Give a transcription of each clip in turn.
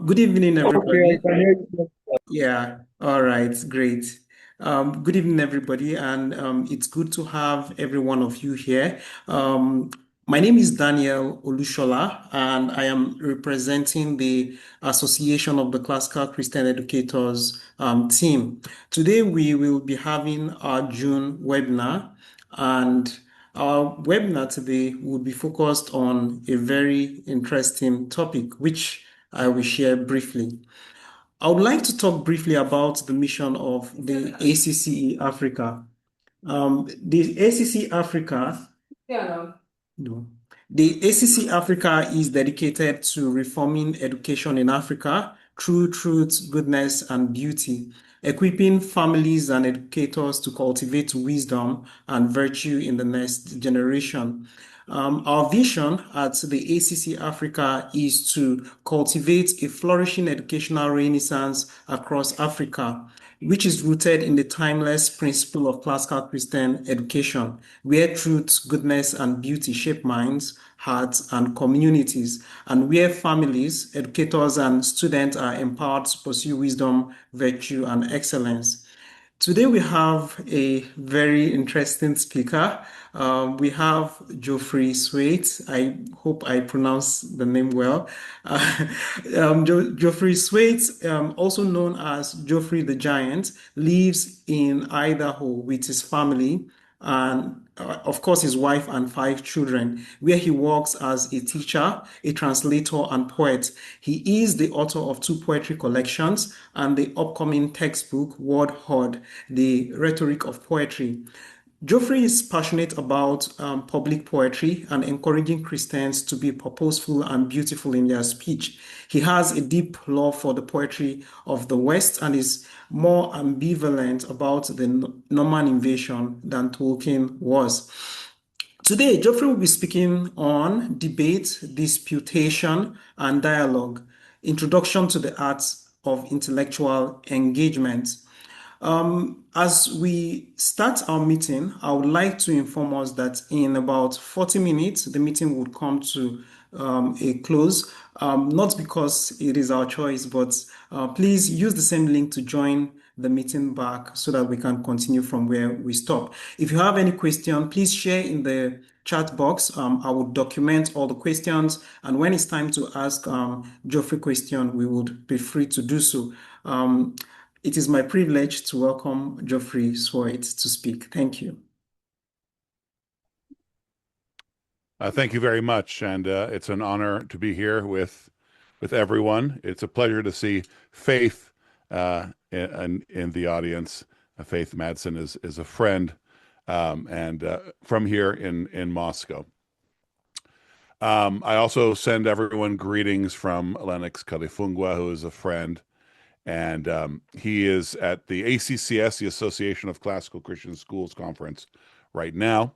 Good evening, Okay, I everybody. can hear you. Yeah, all right, great. Good evening, everybody, and it's good to have every one of you here. My name is Daniel Olushola, and I am representing the Association of the Classical Christian Educators team. Today, we will be having our June webinar, and our webinar today will be focused on a very interesting topic, which I will share briefly. I would like to talk briefly about the mission of the ACCE Africa. The ACC Africa, no, the ACC Africa is dedicated to reforming education in Africa through truth, goodness, and beauty, equipping families and educators to cultivate wisdom and virtue in the next generation. Our vision at the ACC Africa is to cultivate a flourishing educational renaissance across Africa, which is rooted in the timeless principle of classical Christian education, where truth, goodness, and beauty shape minds, hearts, and communities, and where families, educators, and students are empowered to pursue wisdom, virtue, and excellence. Today we have a very interesting speaker. We have Joffre Swait. I hope I pronounced the name well. Joffre Swait, also known as Joffrey the Giant, lives in Idaho with his family and of course, his wife and five children, where he works as a teacher, a translator, and poet. He is the author of two poetry collections and the upcoming textbook, Word Hoard, The Rhetoric of Poetry. Geoffrey is passionate about public poetry and encouraging Christians to be purposeful and beautiful in their speech. He has a deep love for the poetry of the West and is more ambivalent about the Norman invasion than Tolkien was. Today, Geoffrey will be speaking on debate, disputation, and dialogue, introduction to the arts of intellectual engagement. As we start our meeting, I would like to inform us that in about 40 minutes, the meeting would come to a close. Not because it is our choice, but please use the same link to join the meeting back so that we can continue from where we stop. If you have any question, please share in the chat box. I will document all the questions, and when it's time to ask Geoffrey question, we would be free to do so. It is my privilege to welcome Joffre Swait to speak. Thank you. Thank you very much, and it's an honor to be here with everyone. It's a pleasure to see Faith in the audience. Faith Madsen is a friend, and from here in Moscow. I also send everyone greetings from Lennox Kalifungwa, who is a friend, and he is at the ACCS, the Association of Classical Christian Schools conference, right now,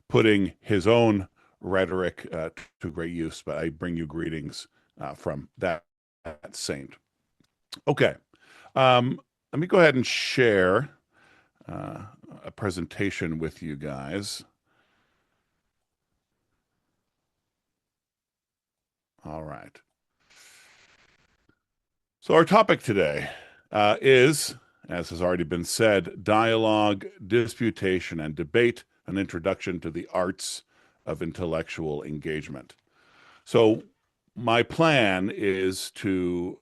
putting his own rhetoric to great use. But I bring you greetings from that saint. Okay, let me go ahead and share a presentation with you guys. All right. So our topic today is, as has already been said, dialogue, disputation, and debate, an introduction to the arts of intellectual engagement. So my plan is to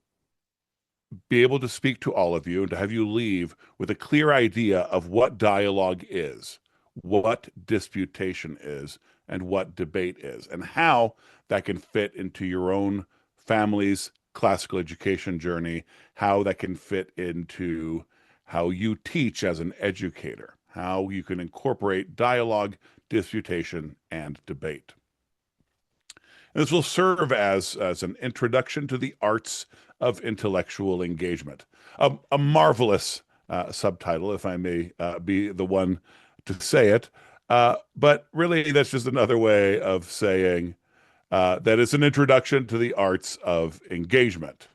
be able to speak to all of you and to have you leave with a clear idea of what dialogue is, what disputation is, and what debate is, and how that can fit into your own family's classical education journey, how that can fit into how you teach as an educator, how you can incorporate dialogue, disputation, and debate. And this will serve as an introduction to the arts of intellectual engagement. A marvelous subtitle, if I may be the one to say it. But really, that's just another way of saying that it's an introduction to the arts of engagement,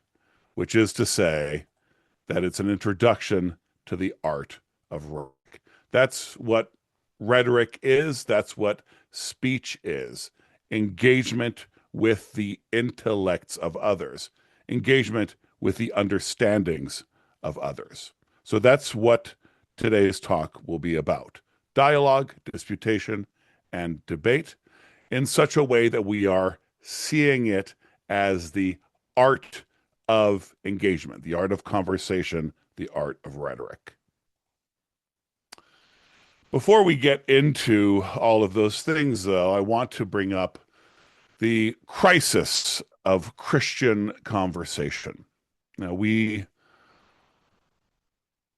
which is to say that it's an introduction to the art of rhetoric. That's what rhetoric is. That's what speech is. Engagement with the intellects of others. engagement with the understandings of others. So that's what today's talk will be about. Dialogue, disputation, and debate in such a way that we are seeing it as the art of engagement, the art of conversation, the art of rhetoric. Before we get into all of those things, though, I want to bring up the crisis of Christian conversation. Now,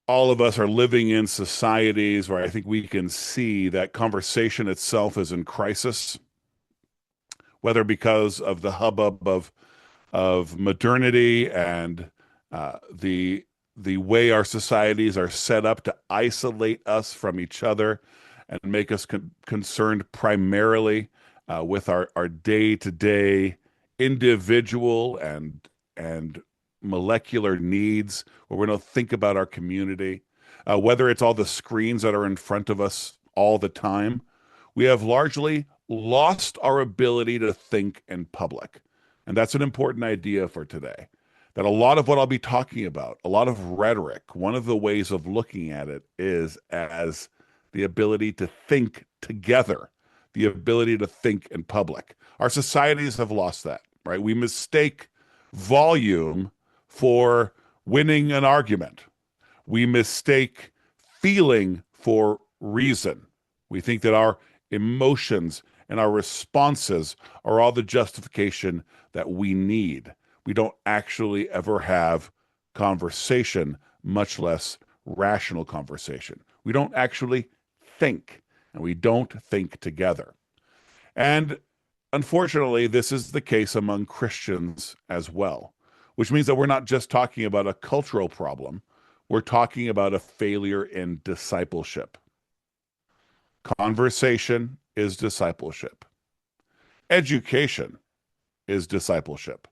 all of us are living in societies where I think we can see that conversation itself is in crisis, whether because of the hubbub of modernity and the way our societies are set up to isolate us from each other and make us concerned primarily with our day-to-day individual and molecular needs, where we don't think about our community, whether it's all the screens that are in front of us all the time. We have largely lost our ability to think in public. And that's an important idea for today. That a lot of what I'll be talking about, a lot of rhetoric, one of the ways of looking at it is as the ability to think together, the ability to think in public. Our societies have lost that, right? We mistake volume for winning an argument. We mistake feeling for reason. We think that our emotions and our responses are all the justification that we need. We don't actually ever have conversation, much less rational conversation. We don't actually think, and we don't think together. And unfortunately, this is the case among Christians as well, which means that we're not just talking about a cultural problem, we're talking about a failure in discipleship. Conversation is discipleship. Education is discipleship.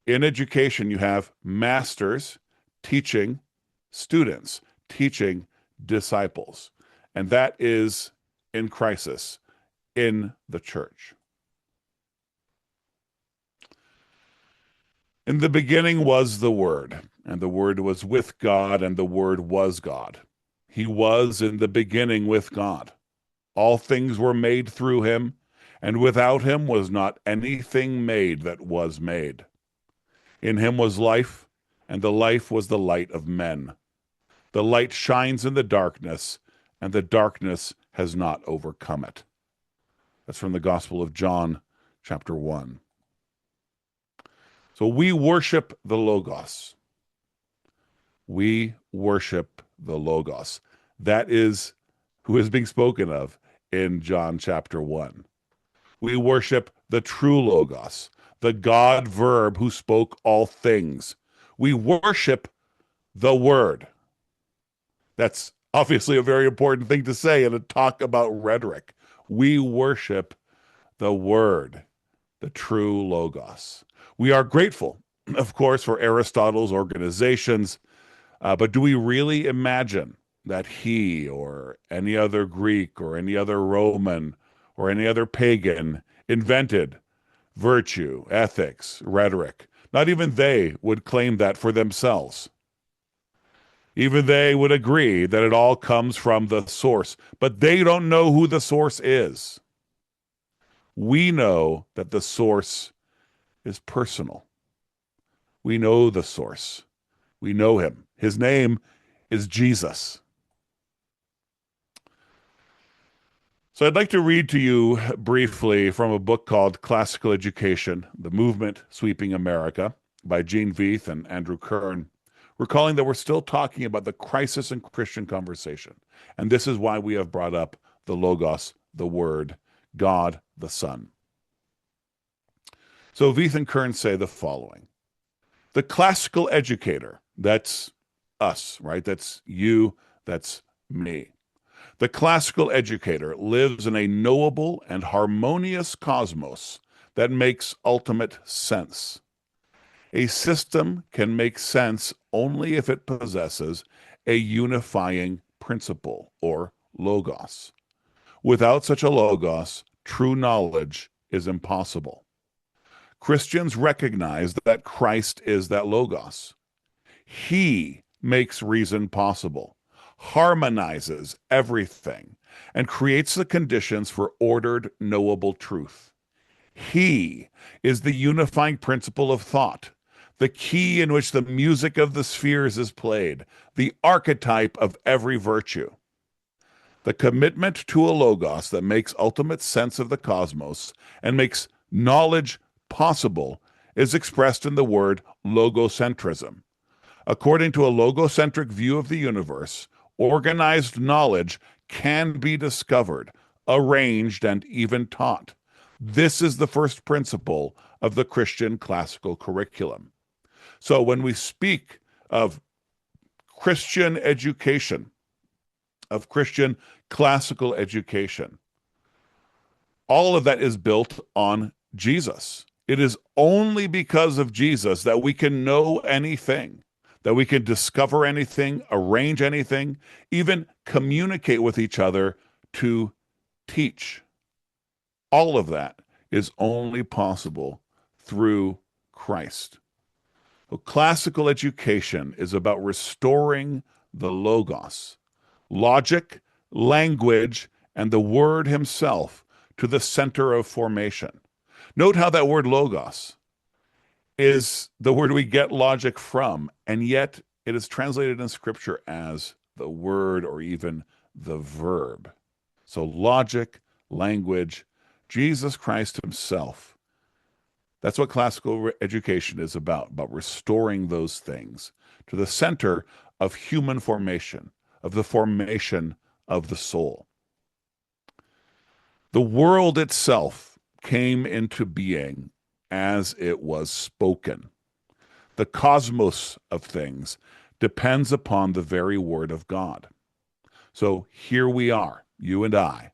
In education, you have masters teaching students, teaching disciples. And that is in crisis in the church. In the beginning was the Word, and the Word was with God, and the Word was God. He was in the beginning with God. All things were made through him, and without him was not anything made that was made. In him was life, and the life was the light of men. The light shines in the darkness, and the darkness has not overcome it. That's from the Gospel of John, chapter 1. So we worship the Logos. We worship the Logos. That is who is being spoken of in John chapter 1. We worship the true Logos, the God verb who spoke all things. We worship the Word. That's obviously a very important thing to say in a talk about rhetoric. We worship the Word, the true Logos. We are grateful, of course, for Aristotle's organizations, but do we really imagine that he or any other Greek or any other Roman or any other pagan invented virtue, ethics, rhetoric? Not even they would claim that for themselves. Even they would agree that it all comes from the source, but they don't know who the source is. We know that the source is personal. We know the source. We know him. His name is Jesus. So I'd like to read to you briefly from a book called Classical Education, The Movement Sweeping America by Gene Veith and Andrew Kern, recalling that we're still talking about the crisis in Christian conversation. And this is why we have brought up the Logos, the Word, God, the Son. So Veith and Kern say the following. The classical educator, that's us, right? That's you, that's me. The classical educator lives in a knowable and harmonious cosmos that makes ultimate sense. A system can make sense only if it possesses a unifying principle, or logos. Without such a logos, true knowledge is impossible. Christians recognize that Christ is that logos. He makes reason possible, harmonizes everything, and creates the conditions for ordered, knowable truth. He is the unifying principle of thought, the key in which the music of the spheres is played, the archetype of every virtue. The commitment to a logos that makes ultimate sense of the cosmos and makes knowledge possible is expressed in the word logocentrism. According to a logocentric view of the universe, organized knowledge can be discovered, arranged, and even taught. This is the first principle of the Christian classical curriculum. So when we speak of Christian education, of Christian classical education, all of that is built on Jesus. It is only because of Jesus that we can know anything, that we can discover anything, arrange anything, even communicate with each other to teach. All of that is only possible through Christ. So classical education is about restoring the logos, logic, language, and the word himself to the center of formation. Note how that word logos is the word we get logic from, and yet it is translated in Scripture as the word or even the verb. So logic, language, Jesus Christ himself. That's what classical education is about restoring those things to the center of human formation, of the formation of the soul. The world itself came into being as it was spoken. The cosmos of things depends upon the very word of God. So here we are, you and I,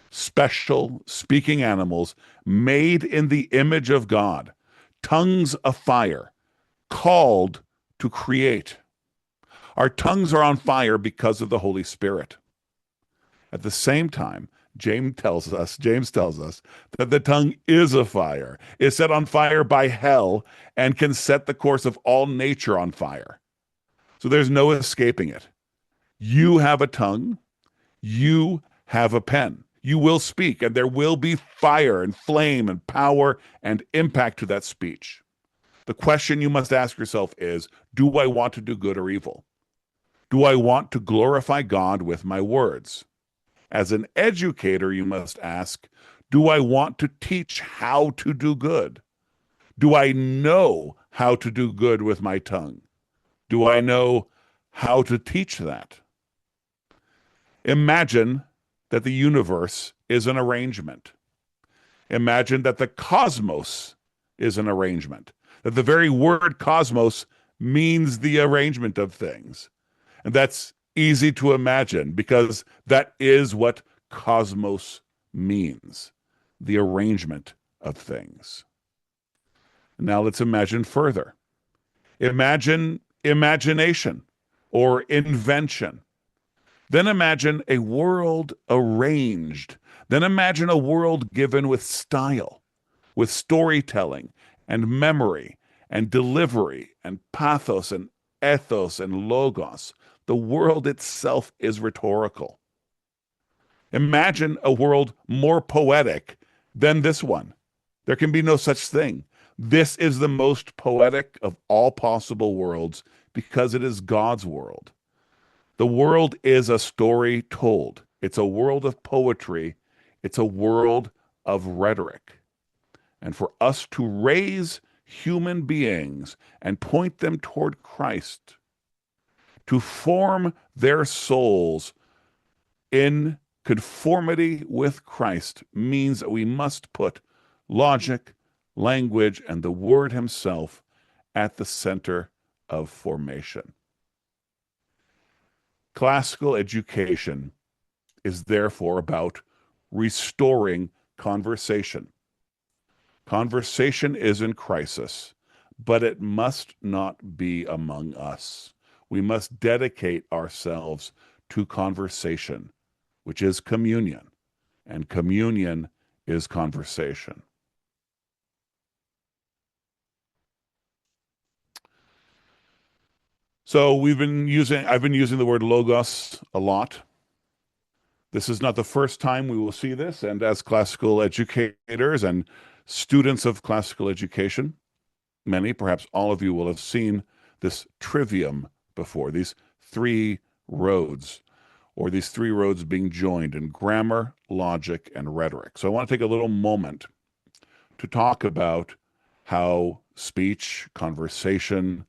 special speaking animals made in the image of God, tongues of fire, called to create. Our tongues are on fire because of the Holy Spirit. At the same time, James tells us that the tongue is a fire, is set on fire by hell, and can set the course of all nature on fire. So there's no escaping it. You have a tongue, you have a pen. You will speak, and there will be fire and flame and power and impact to that speech. The question you must ask yourself is, do I want to do good or evil? Do I want to glorify God with my words? As an educator, you must ask, do I want to teach how to do good? Do I know how to do good with my tongue? Do I know how to teach that? Imagine that the universe is an arrangement. Imagine that the cosmos is an arrangement, that the very word cosmos means the arrangement of things. And that's easy to imagine because that is what cosmos means, the arrangement of things. Now let's imagine further. Imagine imagination or invention. Then imagine a world arranged. Then imagine a world given with style, with storytelling and memory and delivery and pathos and ethos and logos. The world itself is rhetorical. Imagine a world more poetic than this one. There can be no such thing. This is the most poetic of all possible worlds because it is God's world. The world is a story told. It's a world of poetry. It's a world of rhetoric. And for us to raise human beings and point them toward Christ, to form their souls in conformity with Christ, means that we must put logic, language, and the Word Himself at the center of formation. Classical education is therefore about restoring conversation. Conversation is in crisis, but it must not be among us. We must dedicate ourselves to conversation, which is communion, and communion is conversation. So I've been using the word logos a lot. This is not the first time we will see this, and as classical educators and students of classical education, many, perhaps all of you will have seen this trivium before, these three roads, or these three roads being joined in grammar, logic, and rhetoric. So I want to take a little moment to talk about how speech, conversation,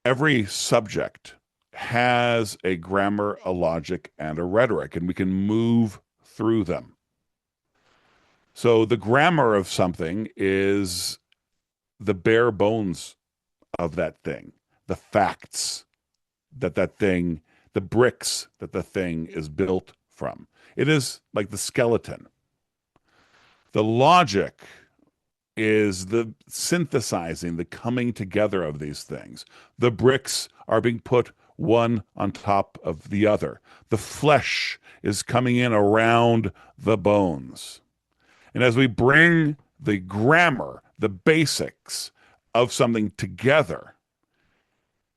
every subject has a grammar, a logic, and a rhetoric, and we can move through them. So the grammar of something is the bare bones of that thing, the facts that thing, the bricks that the thing is built from. It is like the skeleton. The logic is the synthesizing, the coming together of these things. The bricks are being put one on top of the other. The flesh is coming in around the bones. And as we bring the grammar, the basics of something together,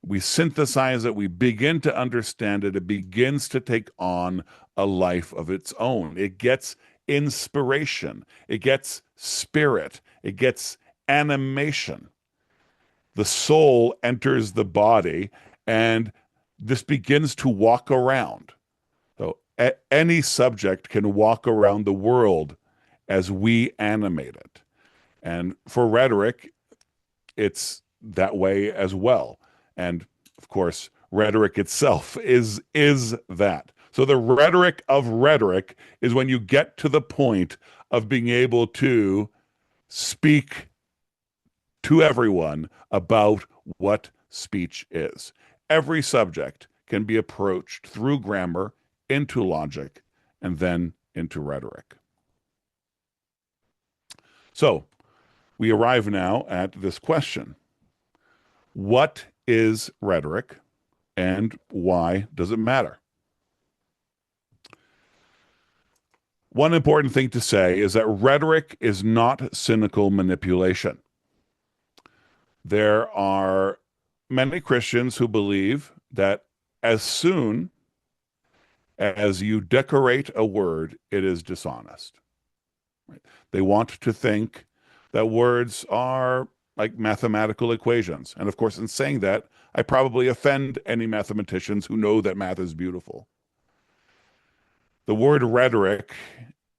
we synthesize it, we begin to understand it, it begins to take on a life of its own. It gets inspiration, it gets spirit, it gets animation. The soul enters the body, and this begins to walk around. So any subject can walk around the world as we animate it. And for rhetoric, it's that way as well. And of course, rhetoric itself is that. So the rhetoric of rhetoric is when you get to the point of being able to speak to everyone about what speech is. Every subject can be approached through grammar into logic and then into rhetoric. So we arrive now at this question. What is rhetoric and why does it matter? One important thing to say is that rhetoric is not cynical manipulation. There are many Christians who believe that as soon as you decorate a word, it is dishonest. Right? They want to think that words are like mathematical equations. And of course, in saying that, I probably offend any mathematicians who know that math is beautiful. The word rhetoric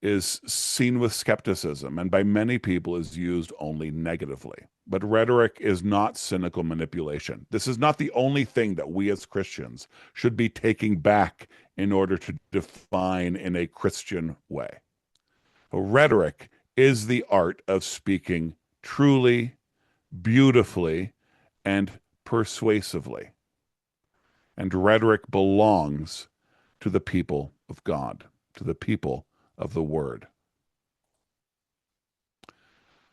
is seen with skepticism and by many people is used only negatively. But rhetoric is not cynical manipulation. This is not the only thing that we as Christians should be taking back in order to define in a Christian way. Rhetoric is the art of speaking truly, beautifully, and persuasively. And rhetoric belongs to the people of God, to the people of the Word.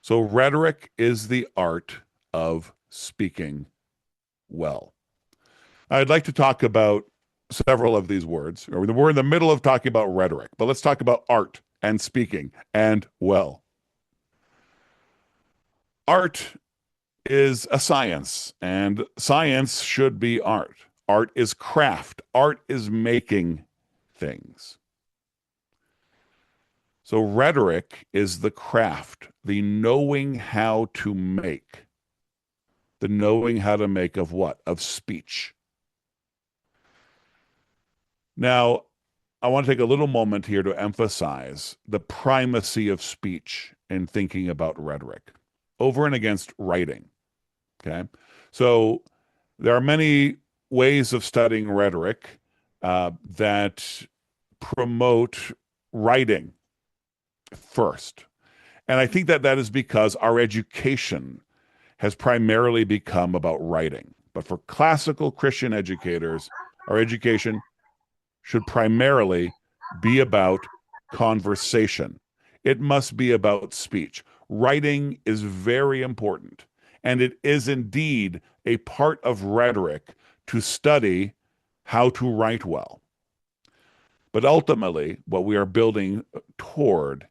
So rhetoric is the art of speaking well. I'd like to talk about several of these words. We're in the middle of talking about rhetoric, but let's talk about art and speaking and well. Art is a science, and science should be art. Art is craft. Art is making things. So rhetoric is the craft, the knowing how to make. The knowing how to make of what? Of speech. Now, I want to take a little moment here to emphasize the primacy of speech in thinking about rhetoric over and against writing. Okay. So there are many ways of studying rhetoric that promote writing first. And I think that that is because our education has primarily become about writing. But for classical Christian educators, our education should primarily be about conversation. It must be about speech. Writing is very important, and it is indeed a part of rhetoric to study how to write well. But ultimately, what we are building toward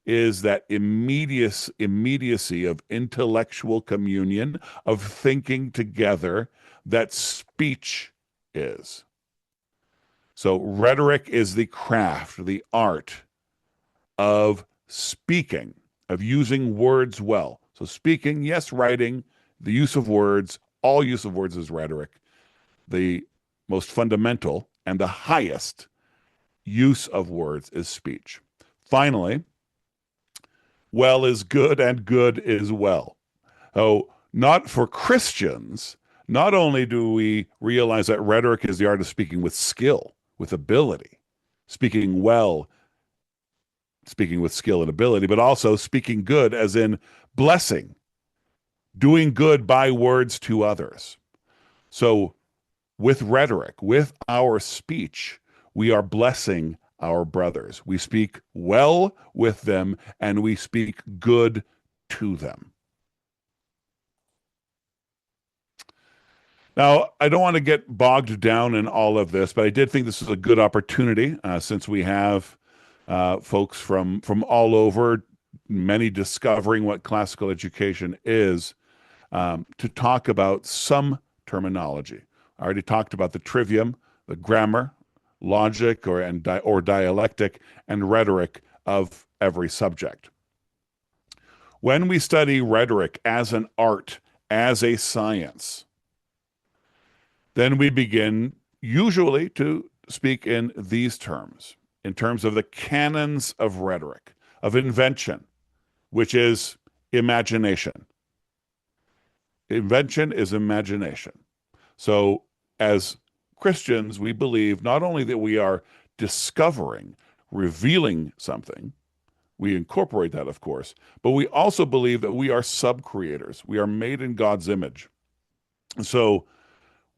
is that immediacy of intellectual communion, of thinking together, that speech is. So rhetoric is the craft, the art of speaking, of using words well. So speaking, yes, writing, the use of words, all use of words is rhetoric. The most fundamental and the highest use of words is speech. Finally, well is good and good is well. Oh, not for Christians, not only do we realize that rhetoric is the art of speaking with skill, with ability, speaking well, speaking with skill and ability, but also speaking good, as in blessing, doing good by words to others. So, with rhetoric, with our speech, we are blessing our brothers. We speak well with them and we speak good to them. Now, I don't want to get bogged down in all of this, but I did think this is a good opportunity since we have folks from all over, many discovering what classical education is, to talk about some terminology. I already talked about the trivium, the grammar, logic, or dialectic, and rhetoric of every subject. When we study rhetoric as an art, as a science, then we begin usually to speak in these terms, in terms of the canons of rhetoric, of invention, which is imagination. Invention is imagination. So, as Christians, we believe not only that we are discovering, revealing something, we incorporate that, of course, but we also believe that we are sub-creators. We are made in God's image. So,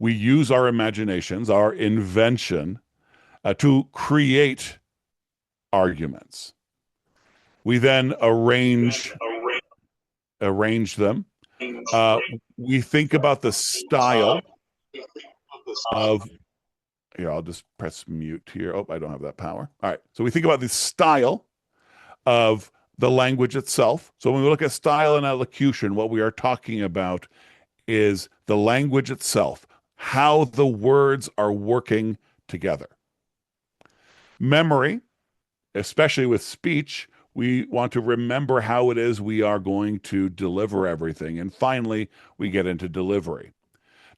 we use our imaginations, our invention, to create arguments. We then arrange them. Uh, we think about the style of here. I'll just press mute here. Oh, I don't have that power. All right. So we think about the style of the language itself. So when we look at style and elocution, what we are talking about is the language itself, how the words are working together. Memory, especially with speech, we want to remember how it is we are going to deliver everything. And finally, we get into delivery.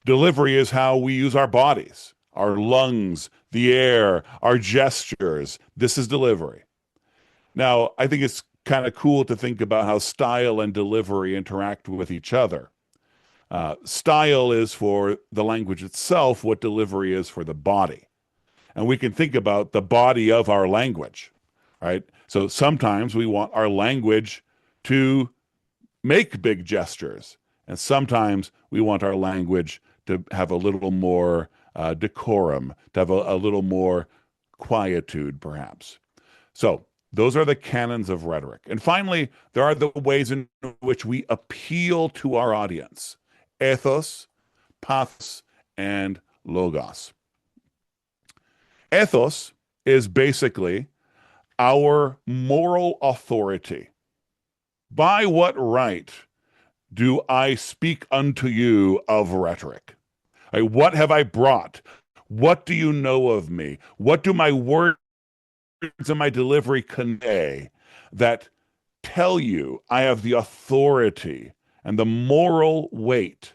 Delivery is how we use our bodies, our lungs, the air, our gestures. This is delivery. Now, I think it's kind of cool to think about how style and delivery interact with each other. Style is for the language itself, what delivery is for the body. And we can think about the body of our language, right? So sometimes we want our language to make big gestures, and sometimes we want our language to have a little more decorum, to have a little more quietude, perhaps. So those are the canons of rhetoric. And finally, there are the ways in which we appeal to our audience: ethos, pathos, and logos. Ethos is basically our moral authority. By what right do I speak unto you of rhetoric? What have I brought? What do you know of me? What do my words and my delivery convey that tell you I have the authority and the moral weight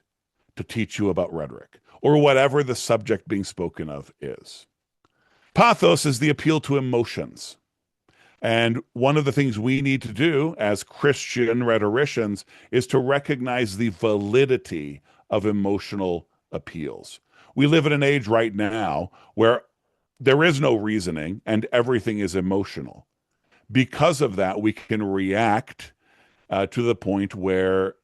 to teach you about rhetoric or whatever the subject being spoken of is? Pathos is the appeal to emotions. And one of the things we need to do as Christian rhetoricians is to recognize the validity of emotional appeals. We live in an age right now where there is no reasoning and everything is emotional. Because of that, we can react to the point where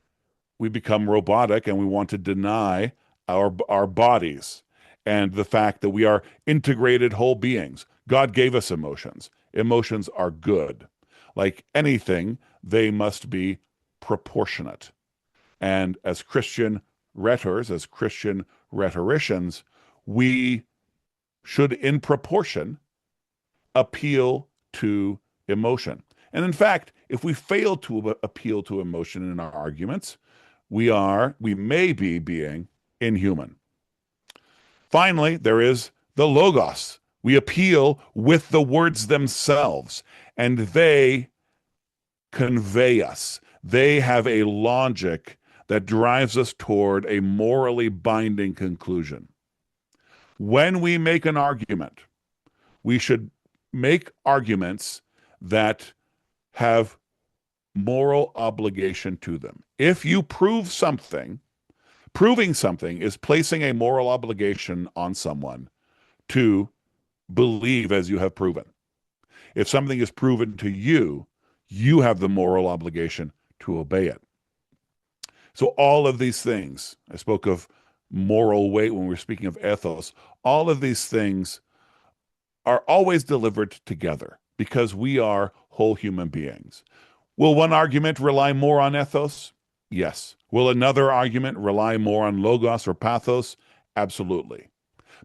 we become robotic and we want to deny our bodies and the fact that we are integrated whole beings. God gave us emotions. Emotions are good. Like anything, they must be proportionate. And as Christian rhetors, as Christian rhetoricians, we should, in proportion, appeal to emotion. And in fact, if we fail to appeal to emotion in our arguments, we may be being inhuman. Finally, there is the logos. We appeal with the words themselves, and they convey us. They have a logic that drives us toward a morally binding conclusion. When we make an argument, we should make arguments that have moral obligation to them. If you prove something, proving something is placing a moral obligation on someone to believe as you have proven. If something is proven to you, you have the moral obligation to obey it. So all of these things, I spoke of moral weight when we were speaking of ethos, all of these things are always delivered together because we are whole human beings. Will one argument rely more on ethos? Yes. Will another argument rely more on logos or pathos? Absolutely.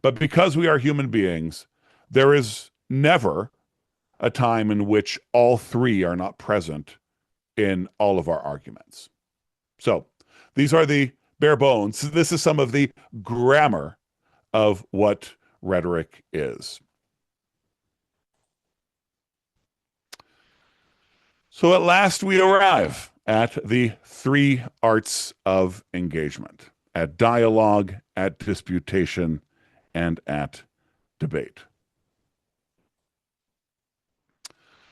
But because we are human beings, there is never a time in which all three are not present in all of our arguments. So these are the bare bones. This is some of the grammar of what rhetoric is. So at last we arrive at the three arts of engagement, at dialogue, at disputation, and at debate.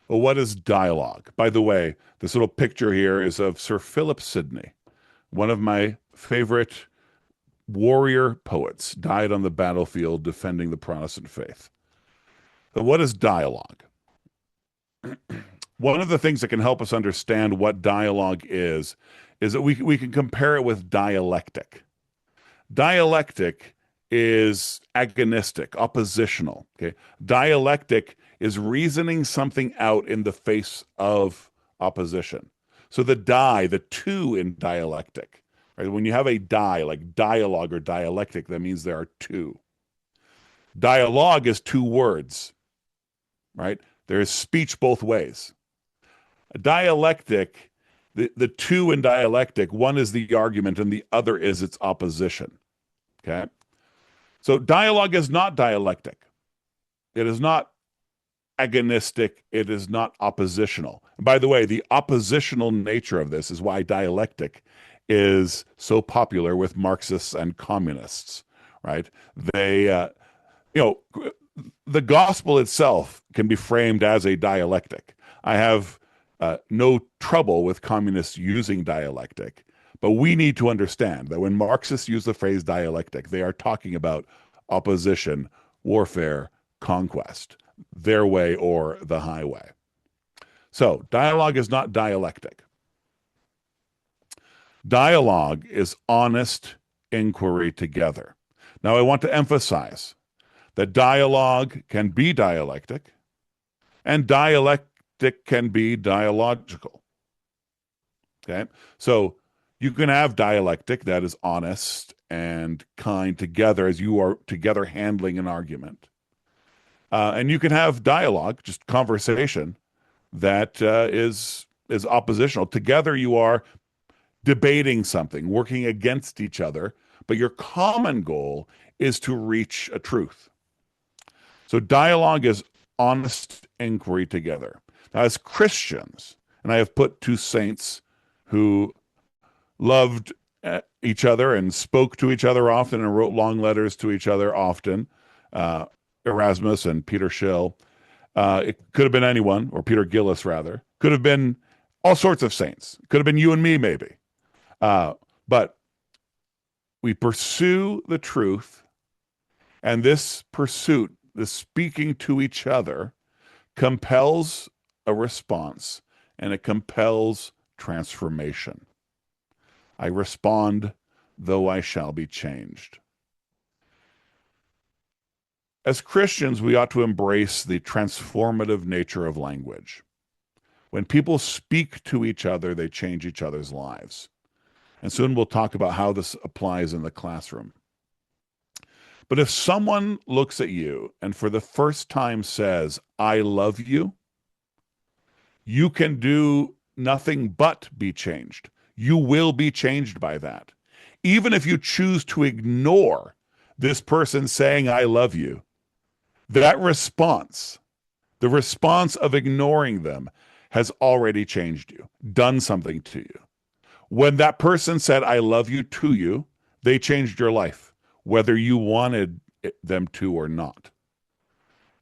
Well, what is dialogue? By the way, this little picture here is of Sir Philip Sidney, one of my favorite warrior poets, died on the battlefield defending the Protestant faith. So what is dialogue? One of the things that can help us understand what dialogue is that we can compare it with dialectic. Dialectic is agonistic, oppositional. Okay, dialectic is reasoning something out in the face of opposition. So the two in dialectic, right? When you have a like dialogue or dialectic, that means there are two. Dialogue is two words, right? There is speech both ways. A dialectic, the two in dialectic, one is the argument and the other is its opposition. Okay? So dialogue is not dialectic. It is not agonistic. It is not oppositional. And by the way, the oppositional nature of this is why dialectic is so popular with Marxists and communists, right? You know, the gospel itself can be framed as a dialectic. I have no trouble with communists using dialectic, but we need to understand that when Marxists use the phrase dialectic, they are talking about opposition, warfare, conquest, their way or the highway. So dialogue is not dialectic. Dialogue is honest inquiry together. Now, I want to emphasize that dialogue can be dialectic and dialectic can be dialogical. Okay? So you can have dialectic that is honest and kind together as you are together handling an argument. And you can have dialogue, just conversation, that is oppositional. Together you are debating something, working against each other, but your common goal is to reach a truth. So dialogue is honest inquiry together. Now, as Christians, and I have put two saints who loved each other and spoke to each other often and wrote long letters to each other often, Erasmus and Peter Schill. It could have been anyone, or Peter Gillis, rather. Could have been all sorts of saints. Could have been you and me, maybe. But we pursue the truth, and this pursuit, the speaking to each other, compels a response, and it compels transformation. I respond, though I shall be changed. As Christians, we ought to embrace the transformative nature of language. When people speak to each other, they change each other's lives. And soon we'll talk about how this applies in the classroom. But if someone looks at you and for the first time says, I love you, you can do nothing but be changed. You will be changed by that. Even if you choose to ignore this person saying, I love you, that response, the response of ignoring them, has already changed you, done something to you. When that person said, I love you to you, they changed your life, whether you wanted them to or not.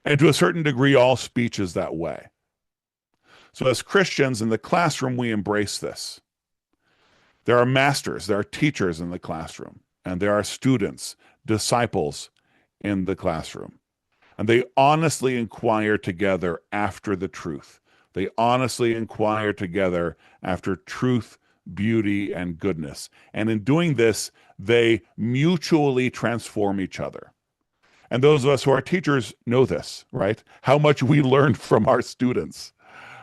And to a certain degree, all speech is that way. So, as Christians in the classroom, we embrace this. There are masters, there are teachers in the classroom, and there are students, disciples in the classroom. And they honestly inquire together after the truth. They honestly inquire together after truth, beauty, and goodness. And in doing this, they mutually transform each other. And those of us who are teachers know this, right? How much we learn from our students.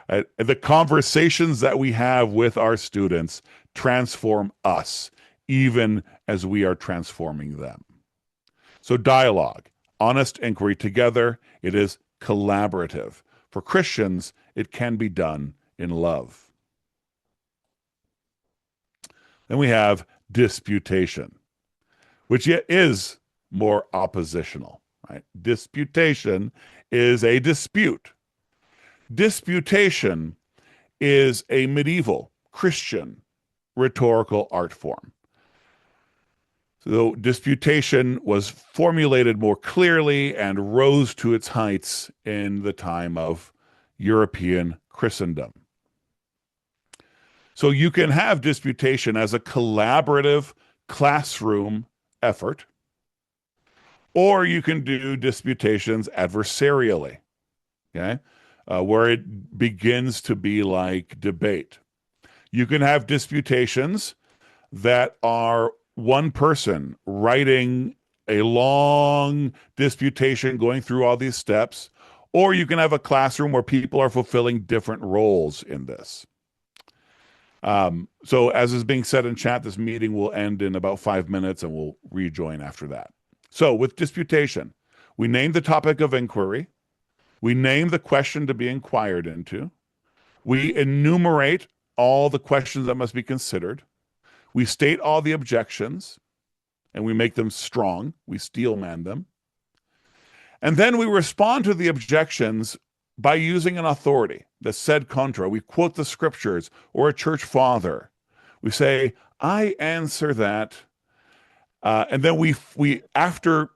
The conversations that we have with our students transform us, even as we are transforming them. So dialogue, honest inquiry together, it is collaborative. For Christians, it can be done in love. Then we have disputation, which yet is more oppositional, right? Disputation is a dispute. Disputation is a medieval Christian rhetorical art form. So disputation was formulated more clearly and rose to its heights in the time of European Christendom. So you can have disputation as a collaborative classroom effort, or you can do disputations adversarially, okay, where it begins to be like debate. You can have disputations that are one person writing a long disputation, going through all these steps, or you can have a classroom where people are fulfilling different roles in this. So as is being said in chat, this meeting will end in about 5 minutes and we'll rejoin after that. So with disputation, we name the topic of inquiry. We name the question to be inquired into. We enumerate all the questions that must be considered. We state all the objections and we make them strong. We steelman them. And then we respond to the objections by using an authority, the sed contra. We quote the scriptures or a church father. We say, I answer that. And then we after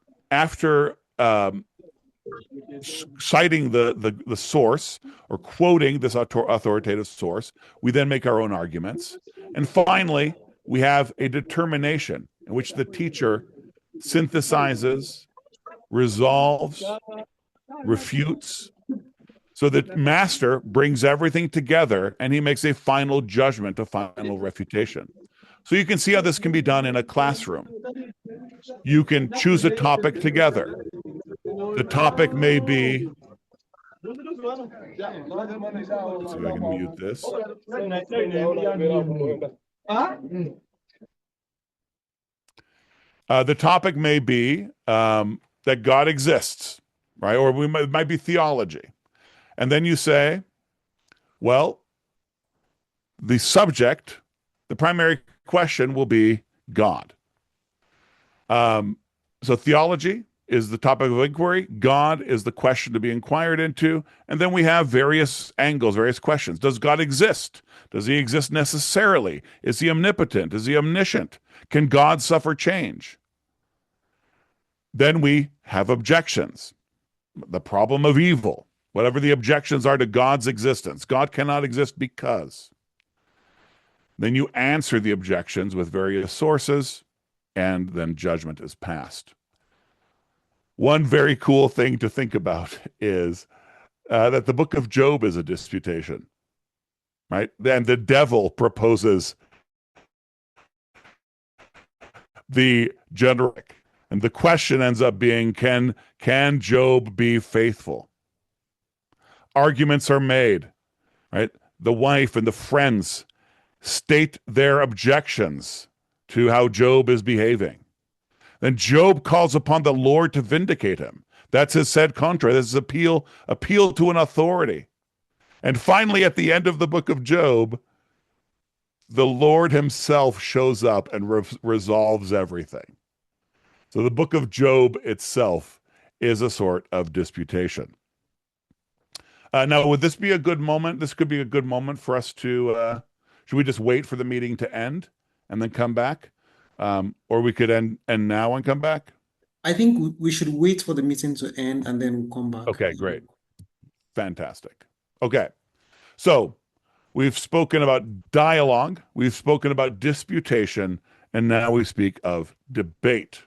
citing the source or quoting this authoritative source, we then make our own arguments. And finally, we have a determination in which the teacher synthesizes, resolves, refutes. So the master brings everything together and he makes a final judgment, a final refutation. So you can see how this can be done in a classroom. You can choose a topic together. The topic may be, let's see if I can mute this. The topic may be that God exists, right? Or it might be theology. And then you say, well, the subject, the primary question will be God. So theology is the topic of inquiry. God is the question to be inquired into. And then we have various angles, various questions. Does God exist? Does he exist necessarily? Is he omnipotent? Is he omniscient? Can God suffer change? Then we have objections. The problem of evil, whatever the objections are to God's existence. God cannot exist because. Then you answer the objections with various sources, and then judgment is passed. One very cool thing to think about is that the book of Job is a disputation, right? Then the devil proposes the generic, and the question ends up being, can Job be faithful? Arguments are made, right? The wife and the friends state their objections to how Job is behaving. Then Job calls upon the Lord to vindicate him. That's his sed contra. This is appeal to an authority. And finally, at the end of the book of Job, the Lord himself shows up and resolves everything. So the book of Job itself is a sort of disputation. Now, would this be a good moment? This could be a good moment for us to, should we just wait for the meeting to end and then come back? Or we could end now and come back? I think we should wait for the meeting to end and then we'll come back. Okay, great. Fantastic. Okay. So we've spoken about dialogue, we've spoken about disputation, and now we speak of debate.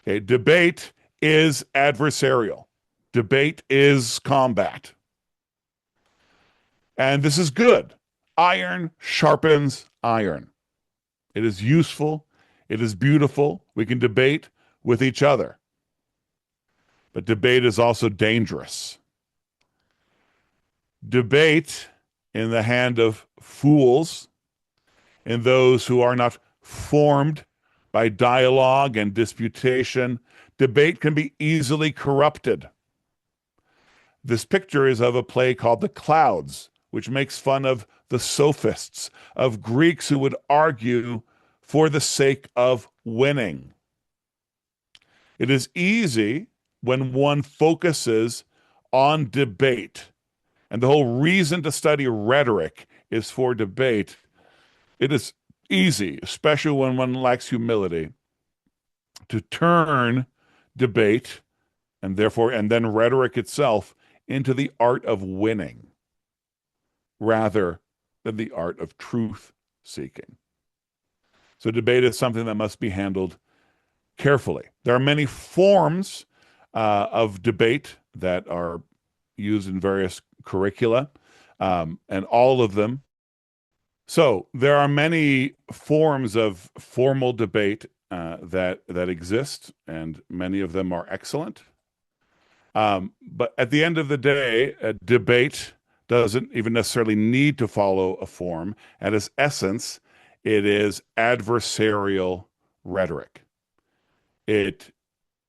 Okay, debate is adversarial. Debate is combat. And this is good. Iron sharpens iron. It is useful. It is beautiful. We can debate with each other. But debate is also dangerous. Debate in the hand of fools and those who are not formed by dialogue and disputation, debate can be easily corrupted. This picture is of a play called The Clouds, which makes fun of the sophists, of Greeks who would argue for the sake of winning. It is easy when one focuses on debate, and the whole reason to study rhetoric is for debate. It is easy, especially when one lacks humility, to turn debate and then rhetoric itself into the art of winning rather than the art of truth seeking. So debate is something that must be handled carefully. There are many forms of debate that are used in various curricula, and all of them. So there are many forms of formal debate that exist, and many of them are excellent. But at the end of the day, a debate doesn't even necessarily need to follow a form. At its essence, it is adversarial rhetoric. It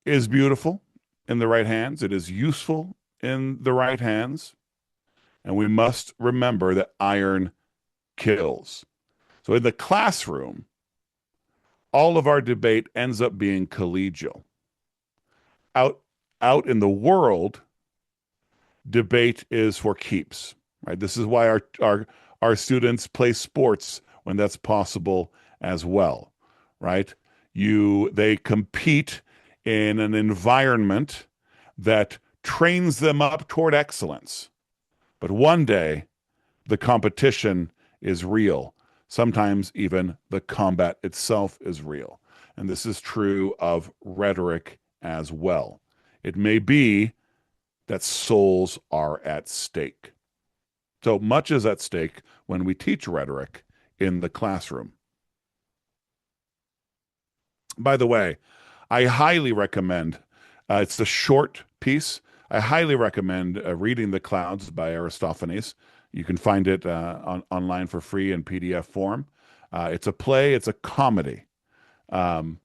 is beautiful in the right hands. It is useful in the right hands. And we must remember that iron kills. So in the classroom, all of our debate ends up being collegial. Out, out in the world, debate is for keeps, right? This is why our students play sports when that's possible as well, right? They compete in an environment that trains them up toward excellence. But one day, the competition is real. Sometimes even the combat itself is real. And this is true of rhetoric as well. It may be that souls are at stake. So much is at stake when we teach rhetoric in the classroom. By the way, I highly recommend, it's a short piece. I highly recommend reading The Clouds by Aristophanes. You can find it online for free in PDF form. It's a play, it's a comedy um,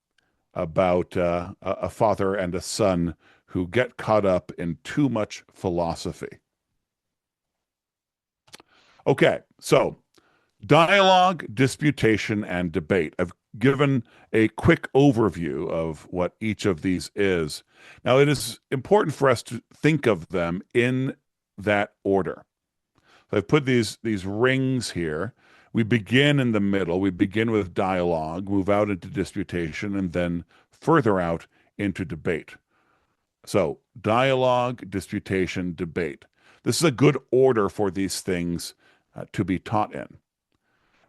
about a father and a son who get caught up in too much philosophy. Okay, so dialogue, disputation, and debate. I've given a quick overview of what each of these is. Now, it is important for us to think of them in that order. So I've put these rings here. We begin in the middle. We begin with dialogue, move out into disputation, and then further out into debate. So dialogue, disputation, debate. This is a good order for these things to be taught in.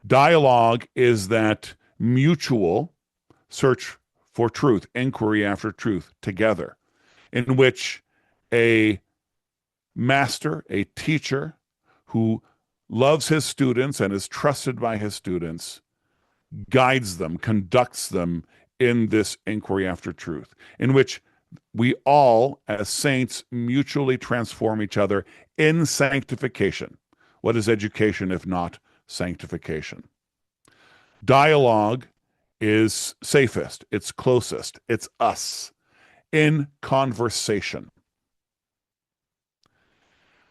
Dialogue is that mutual search for truth, inquiry after truth together, in which a master, a teacher who loves his students and is trusted by his students, guides them, conducts them in this inquiry after truth, in which we all, as saints, mutually transform each other in sanctification. What is education if not sanctification? Dialogue is safest, it's closest, it's us in conversation.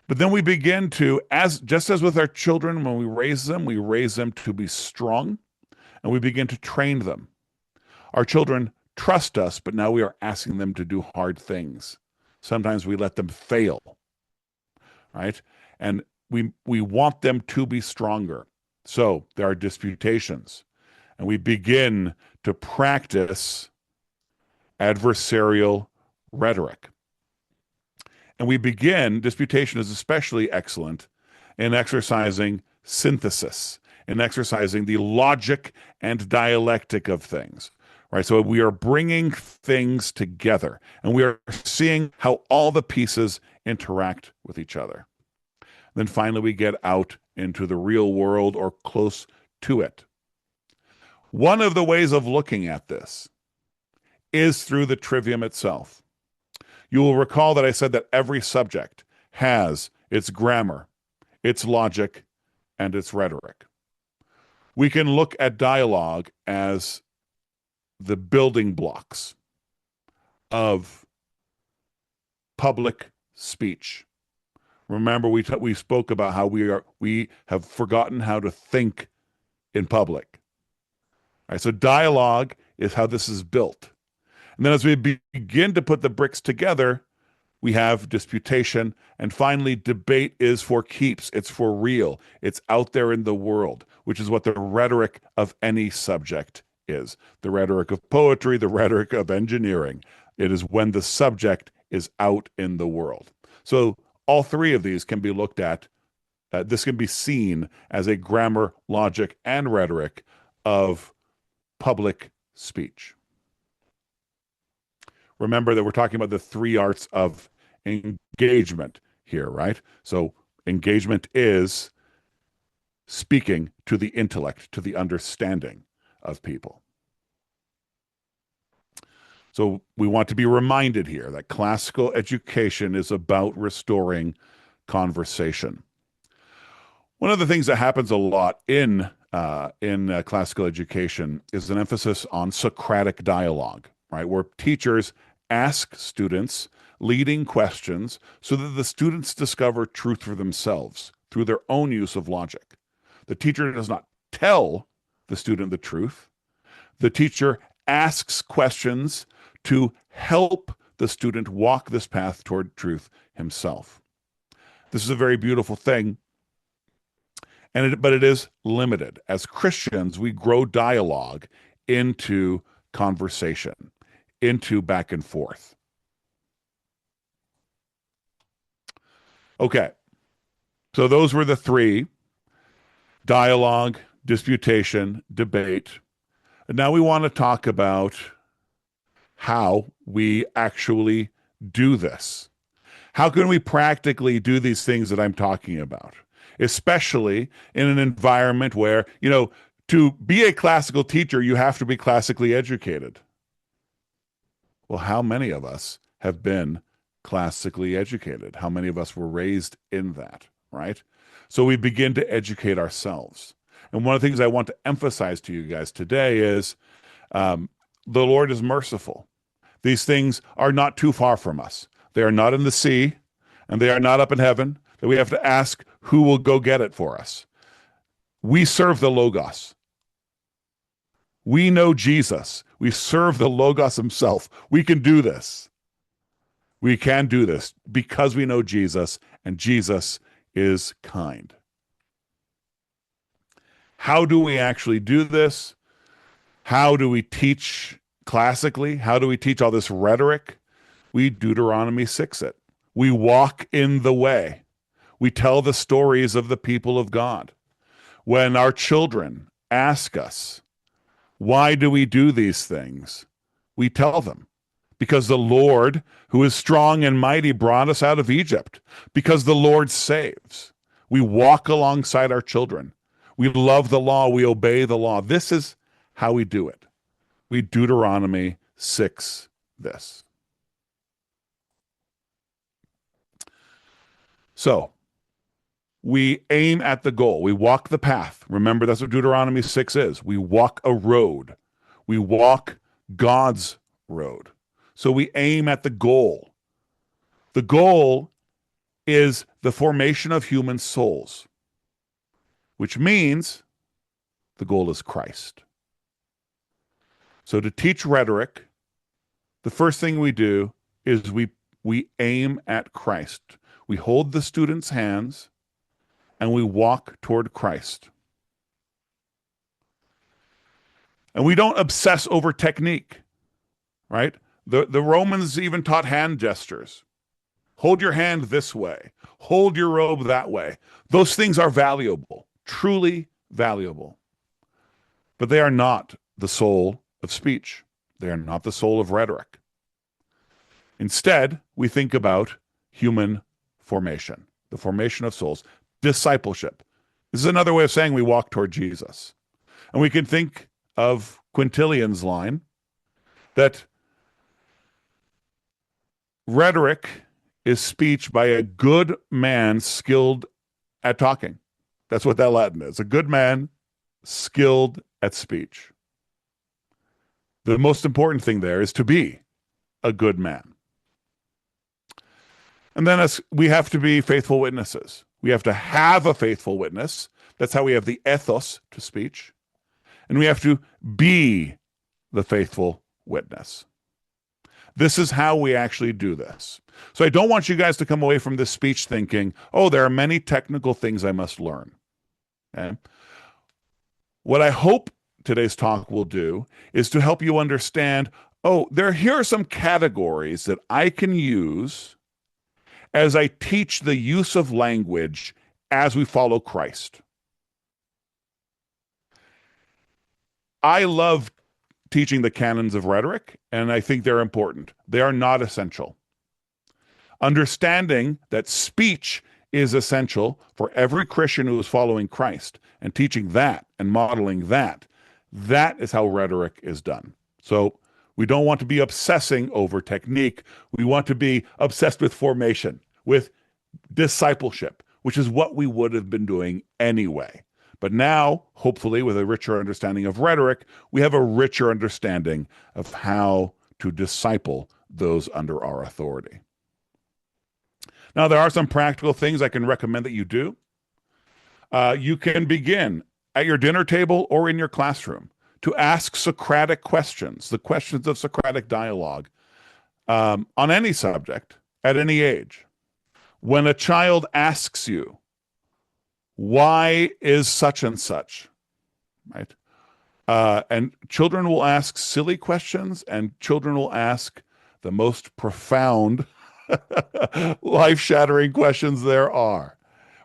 But then we begin to, just as with our children, when we raise them to be strong, and we begin to train them. Our children trust us, but now we are asking them to do hard things. Sometimes we let them fail, right? And we want them to be stronger. So there are disputations, and we begin to practice adversarial rhetoric. And we begin, disputation is especially excellent in exercising synthesis, in exercising the logic and dialectic of things, right? So we are bringing things together and we are seeing how all the pieces interact with each other. Then finally, we get out into the real world or close to it. One of the ways of looking at this is through the trivium itself. You will recall that I said that every subject has its grammar, its logic, and its rhetoric. We can look at dialogue as the building blocks of public speech. Remember, we spoke about how we have forgotten how to think in public. All right, so dialogue is how this is built. And then as we begin to put the bricks together, we have disputation, and finally, debate is for keeps. It's for real. It's out there in the world, which is what the rhetoric of any subject is. The rhetoric of poetry, the rhetoric of engineering. It is when the subject is out in the world. So all three of these can be looked at. This can be seen as a grammar, logic, and rhetoric of public speech. Remember that we're talking about the three arts of engagement here, right? So engagement is speaking to the intellect, to the understanding of people. So we want to be reminded here that classical education is about restoring conversation. One of the things that happens a lot in classical education is an emphasis on Socratic dialogue, right? Where teachers ask students leading questions so that the students discover truth for themselves through their own use of logic. The teacher does not tell the student the truth. The teacher asks questions to help the student walk this path toward truth himself. This is a very beautiful thing, but it is limited. As Christians, we grow dialogue into conversation, into back and forth. Okay, so those were the three: dialogue, disputation, debate. And now we want to talk about how we actually do this. How can we practically do these things that I'm talking about, especially in an environment where, to be a classical teacher, you have to be classically educated. Well, how many of us have been classically educated? How many of us were raised in that, right? So we begin to educate ourselves. And one of the things I want to emphasize to you guys today is the Lord is merciful. These things are not too far from us. They are not in the sea, and they are not up in heaven, that we have to ask who will go get it for us. We serve the Logos. We know Jesus. We serve the Logos himself. We can do this. We can do this because we know Jesus, and Jesus is kind. How do we actually do this? How do we teach classically? How do we teach all this rhetoric? We Deuteronomy 6 it. We walk in the way. We tell the stories of the people of God. When our children ask us, why do we do these things? We tell them, because the Lord, who is strong and mighty, brought us out of Egypt, because the Lord saves. We walk alongside our children. We love the law. We obey the law. This is how we do it. We Deuteronomy 6 this. So we aim at the goal. We walk the path. Remember, that's what Deuteronomy 6 is. We walk a road. We walk God's road. So we aim at the goal. The goal is the formation of human souls, which means the goal is Christ. So to teach rhetoric the first thing we do is we aim at Christ. We hold the student's hands and we walk toward Christ. And we don't obsess over technique, right? The Romans even taught hand gestures. Hold your hand this way. Hold your robe that way. Those things are valuable, truly valuable. But they are not the soul of speech. They are not the soul of rhetoric. Instead, we think about human formation, the formation of souls, discipleship. This is another way of saying we walk toward Jesus. And we can think of Quintilian's line that rhetoric is speech by a good man skilled at talking. That's what that Latin is. A good man skilled at speech. The most important thing there is to be a good man. And then we have to be faithful witnesses. We have to have a faithful witness. That's how we have the ethos to speech. And we have to be the faithful witness. This is how we actually do this. So I don't want you guys to come away from this speech thinking, oh, there are many technical things I must learn. Okay? What I hope today's talk will do is to help you understand, oh, here are some categories that I can use as I teach the use of language as we follow Christ. I love teaching the canons of rhetoric, and I think they're important. They are not essential. Understanding that speech is essential for every Christian who is following Christ and teaching that and modeling that, that is how rhetoric is done. So we don't want to be obsessing over technique. We want to be obsessed with formation, with discipleship, which is what we would have been doing anyway. But now, hopefully, with a richer understanding of rhetoric, we have a richer understanding of how to disciple those under our authority. Now, there are some practical things I can recommend that you do. You can begin at your dinner table or in your classroom to ask Socratic questions, the questions of Socratic dialogue, on any subject at any age. When a child asks you, why is such and such, right? And children will ask silly questions, and children will ask the most profound, life-shattering questions there are.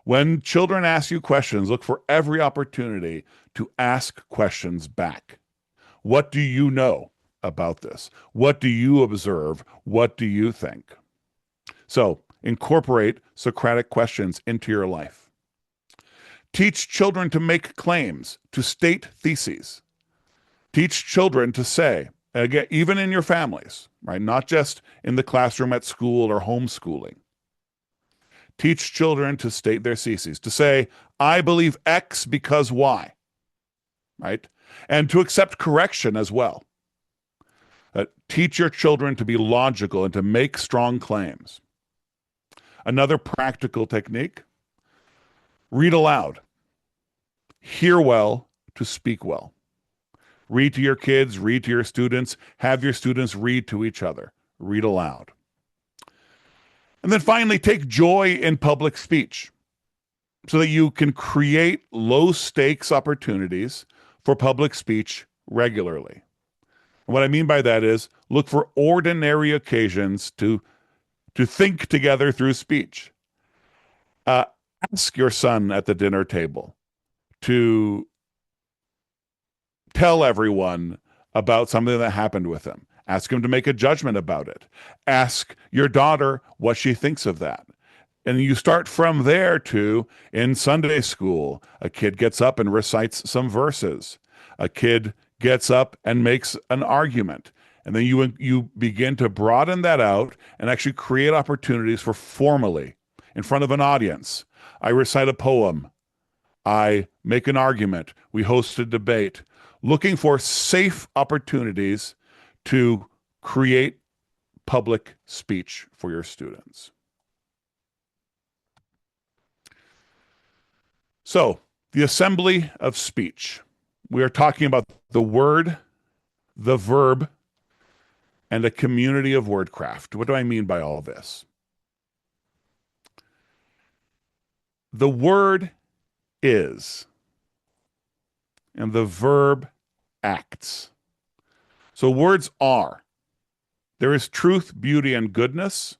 When children ask you questions, look for every opportunity to ask questions back. What do you know about this? What do you observe? What do you think? So incorporate Socratic questions into your life. Teach children to make claims, to state theses. Teach children to say, again, even in your families, right? Not just in the classroom at school or homeschooling. Teach children to state their theses, to say, I believe X because Y, right? And to accept correction as well. Teach your children to be logical and to make strong claims. Another practical technique, read aloud. Hear well to speak well. Read to your kids, read to your students, have your students read to each other. Read aloud. And then finally, take joy in public speech so that you can create low stakes opportunities for public speech regularly. And what I mean by that is look for ordinary occasions to think together through speech. Ask your son at the dinner table to tell everyone about something that happened with him. Ask him to make a judgment about it. Ask your daughter what she thinks of that. And you start from there to, in Sunday school, a kid gets up and recites some verses. A kid gets up and makes an argument. And then you begin to broaden that out and actually create opportunities for formally, in front of an audience. I recite a poem. I make an argument. We host a debate. Looking for safe opportunities to create public speech for your students. So, the assembly of speech. We are talking about the word, the verb, and a community of wordcraft. What do I mean by all this? The word is, and the verb acts. So words are. There is truth, beauty, and goodness,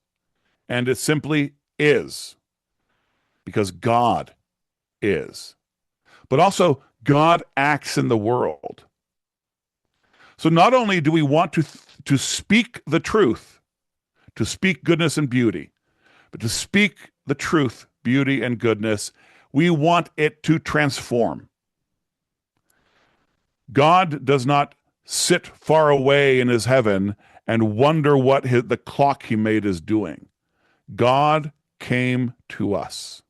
and it simply is because God is. But also, God acts in the world. So not only do we want to speak the truth, to speak goodness and beauty, but to speak the truth, beauty, and goodness, we want it to transform. God does not sit far away in his heaven and wonder what the clock he made is doing. God came to us.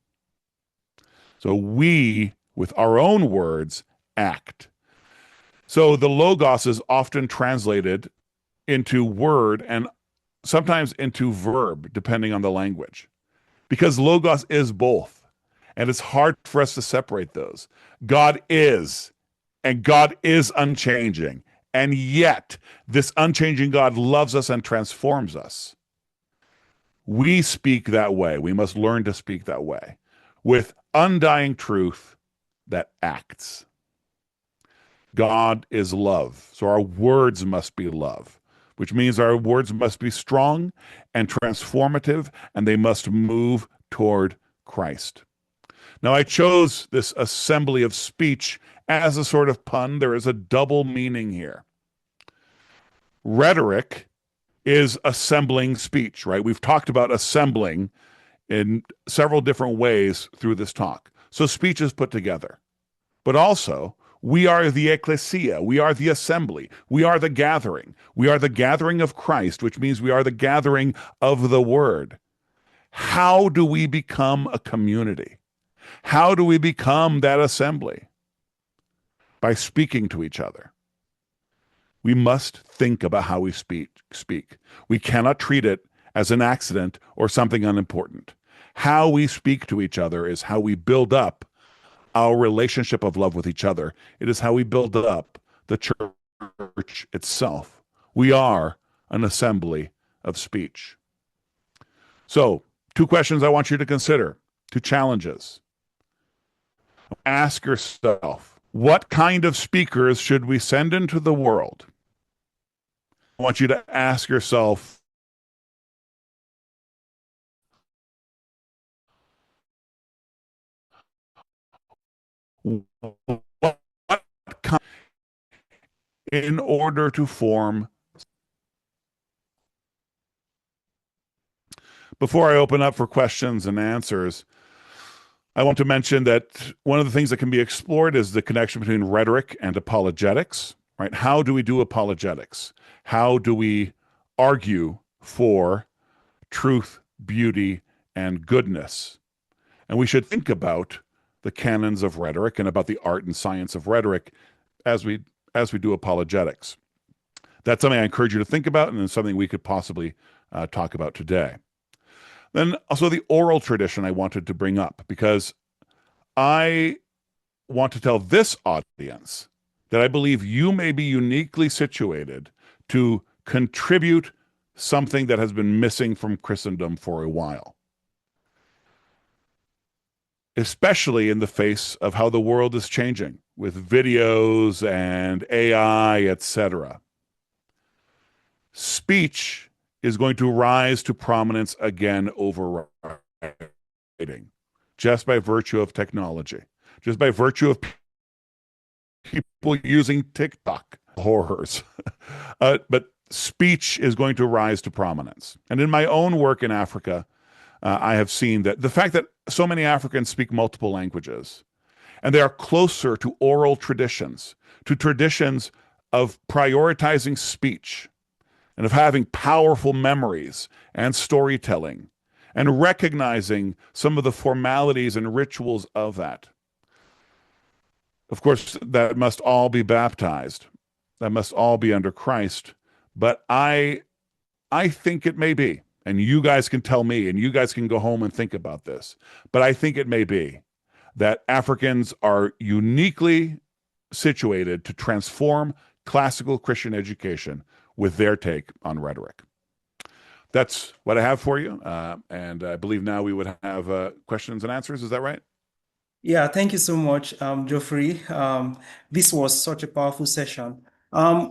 So we, with our own words, act. So the logos is often translated into word and sometimes into verb, depending on the language, because logos is both. And it's hard for us to separate those. God is, and God is unchanging. And yet, this unchanging God loves us and transforms us. We speak that way. We must learn to speak that way with undying truth that acts. God is love. So our words must be love, which means our words must be strong and transformative, and they must move toward Christ. Now, I chose this assembly of speech as a sort of pun. There is a double meaning here. Rhetoric is assembling speech, right? We've talked about assembling in several different ways through this talk. So speech is put together. But also, we are the ecclesia. We are the assembly. We are the gathering. We are the gathering of Christ, which means we are the gathering of the word. How do we become a community? How do we become that assembly? By speaking to each other. We must think about how we speak. We cannot treat it as an accident or something unimportant. How we speak to each other is how we build up our relationship of love with each other. It is how we build up the church itself. We are an assembly of speech. So, 2 questions I want you to consider, 2 challenges. Ask yourself, what kind of speakers should we send into the world? I want you to ask yourself, what kind, in order to form. Before I open up for questions and answers, I want to mention that one of the things that can be explored is the connection between rhetoric and apologetics, right? How do we do apologetics? How do we argue for truth, beauty, and goodness? And we should think about the canons of rhetoric and about the art and science of rhetoric as we do apologetics. That's something I encourage you to think about, and it's something we could possibly talk about today. Then also the oral tradition I wanted to bring up, because I want to tell this audience that I believe you may be uniquely situated to contribute something that has been missing from Christendom for a while, especially in the face of how the world is changing with videos and AI, etc. Speech is going to rise to prominence again over writing, just by virtue of technology, just by virtue of people using TikTok horrors. But speech is going to rise to prominence. And in my own work in Africa, I have seen that the fact that so many Africans speak multiple languages, and they are closer to oral traditions, to traditions of prioritizing speech and of having powerful memories and storytelling and recognizing some of the formalities and rituals of that. Of course, that must all be baptized. That must all be under Christ. But I think it may be, and you guys can tell me, and you guys can go home and think about this, but I think it may be that Africans are uniquely situated to transform classical Christian education with their take on rhetoric. That's what I have for you. And I believe now we would have questions and answers. Is that right? Yeah, thank you so much, Joffrey. This was such a powerful session.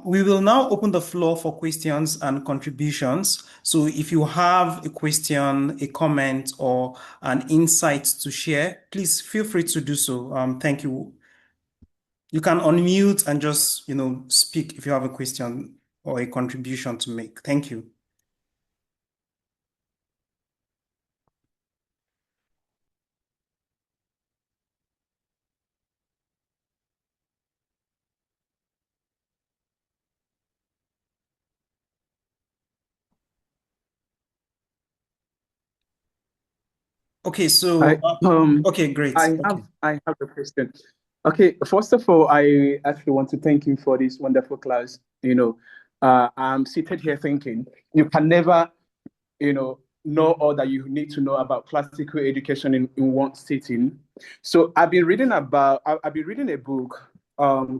We will now open the floor for questions and contributions. So if you have a question, a comment, or an insight to share, please feel free to do so. Thank you. You can unmute and just, speak if you have a question or a contribution to make. Thank you. Okay, I so, okay, great. Okay. I have a question. Okay, first of all, I actually want to thank you for this wonderful class. I'm seated here thinking you can never, know all that you need to know about classical education in one sitting. So I've been reading a book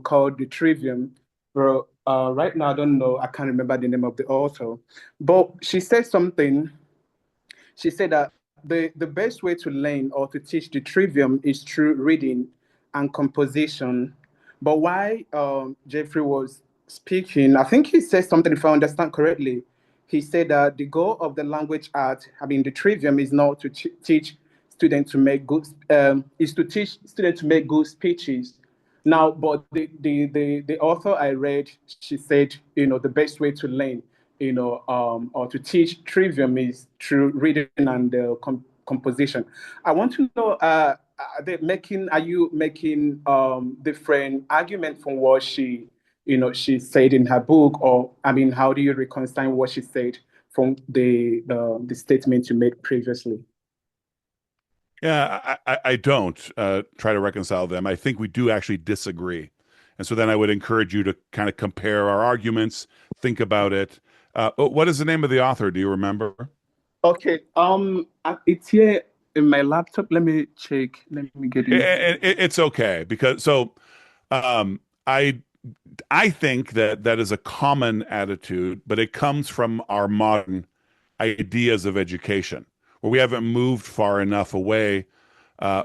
called The Trivium. Bro, right now I don't know, I can't remember the name of the author, but she said something. She said that the best way to learn or to teach the trivium is through reading and composition. But why Jeffrey was speaking, I think he said something, if I understand correctly. He said that the goal of the language art, I mean, the trivium is not to teach students to make good, is to teach students to make good speeches. Now, but the author I read, she said, the best way to learn, or to teach trivium is through reading and composition. I want to know, are you making different argument from what she said in her book, or I mean, how do you reconcile what she said from the statement you made previously? Yeah, I don't try to reconcile them. I think we do actually disagree. And so then I would encourage you to kind of compare our arguments, think about it. What is the name of the author? Do you remember? Okay, it's here in my laptop. Let me check. Let me get in. It's okay because so um, I I think that that is a common attitude, but it comes from our modern ideas of education, where we haven't moved far enough away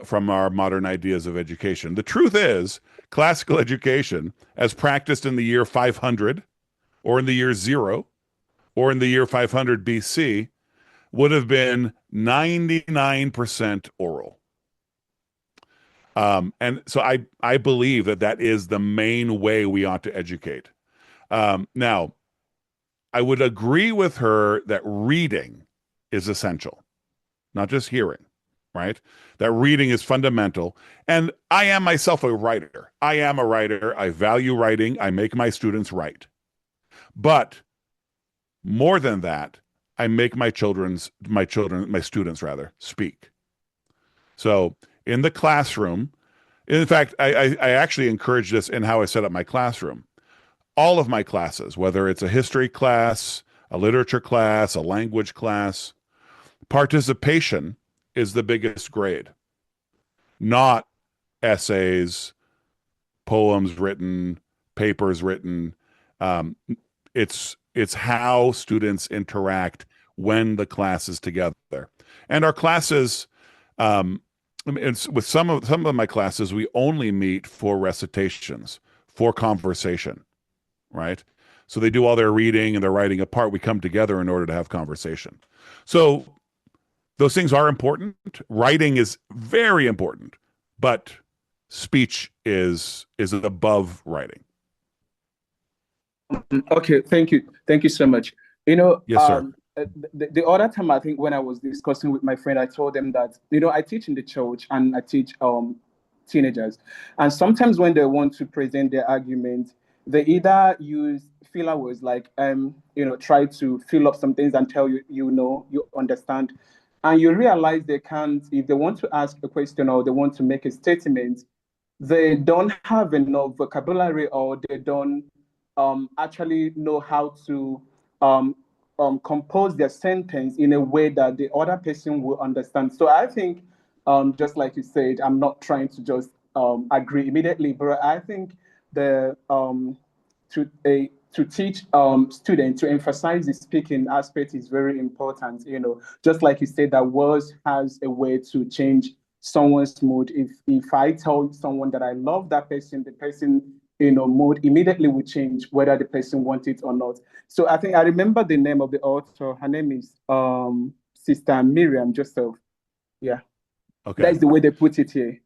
from our modern ideas of education. The truth is, classical education, as practiced in the year 500, or in the year zero, or in the year 500 BC, would have been 99% oral. And so I believe that that is the main way we ought to educate. Now, I would agree with her that reading is essential, not just hearing, right? That reading is fundamental. And I am myself a writer. I am a writer. I value writing. I make my students write. But more than that, I make my students rather, speak. So in the classroom, in fact, I actually encourage this in how I set up my classroom. All of my classes, whether it's a history class, a literature class, a language class, participation is the biggest grade, not essays, poems written, papers written. Um, it's how students interact when the class is together, and our classes. With some of my classes, we only meet for recitations, for conversation, right? So they do all their reading and their writing apart. We come together in order to have conversation. So those things are important. Writing is very important, but speech is above writing. Okay, thank you so much. Yes, sir. The other time, I think when I was discussing with my friend, I told them that I teach in the church and I teach teenagers, and sometimes when they want to present their argument, they either use filler words like try to fill up some things and tell you you understand, and you realize they can't. If they want to ask a question or they want to make a statement, they don't have enough vocabulary, or they don't actually know how to um, compose their sentence in a way that the other person will understand. So I think, just like you said, I'm not trying to just agree immediately, but I think the to a to teach students to emphasize the speaking aspect is very important. Just like you said, that words has a way to change someone's mood. If I tell someone that I love that person, the person mood immediately will change whether the person wants it or not. So I think I remember the name of the author. Her name is Sister Miriam Joseph. Yeah, Okay. that's the way they put it here.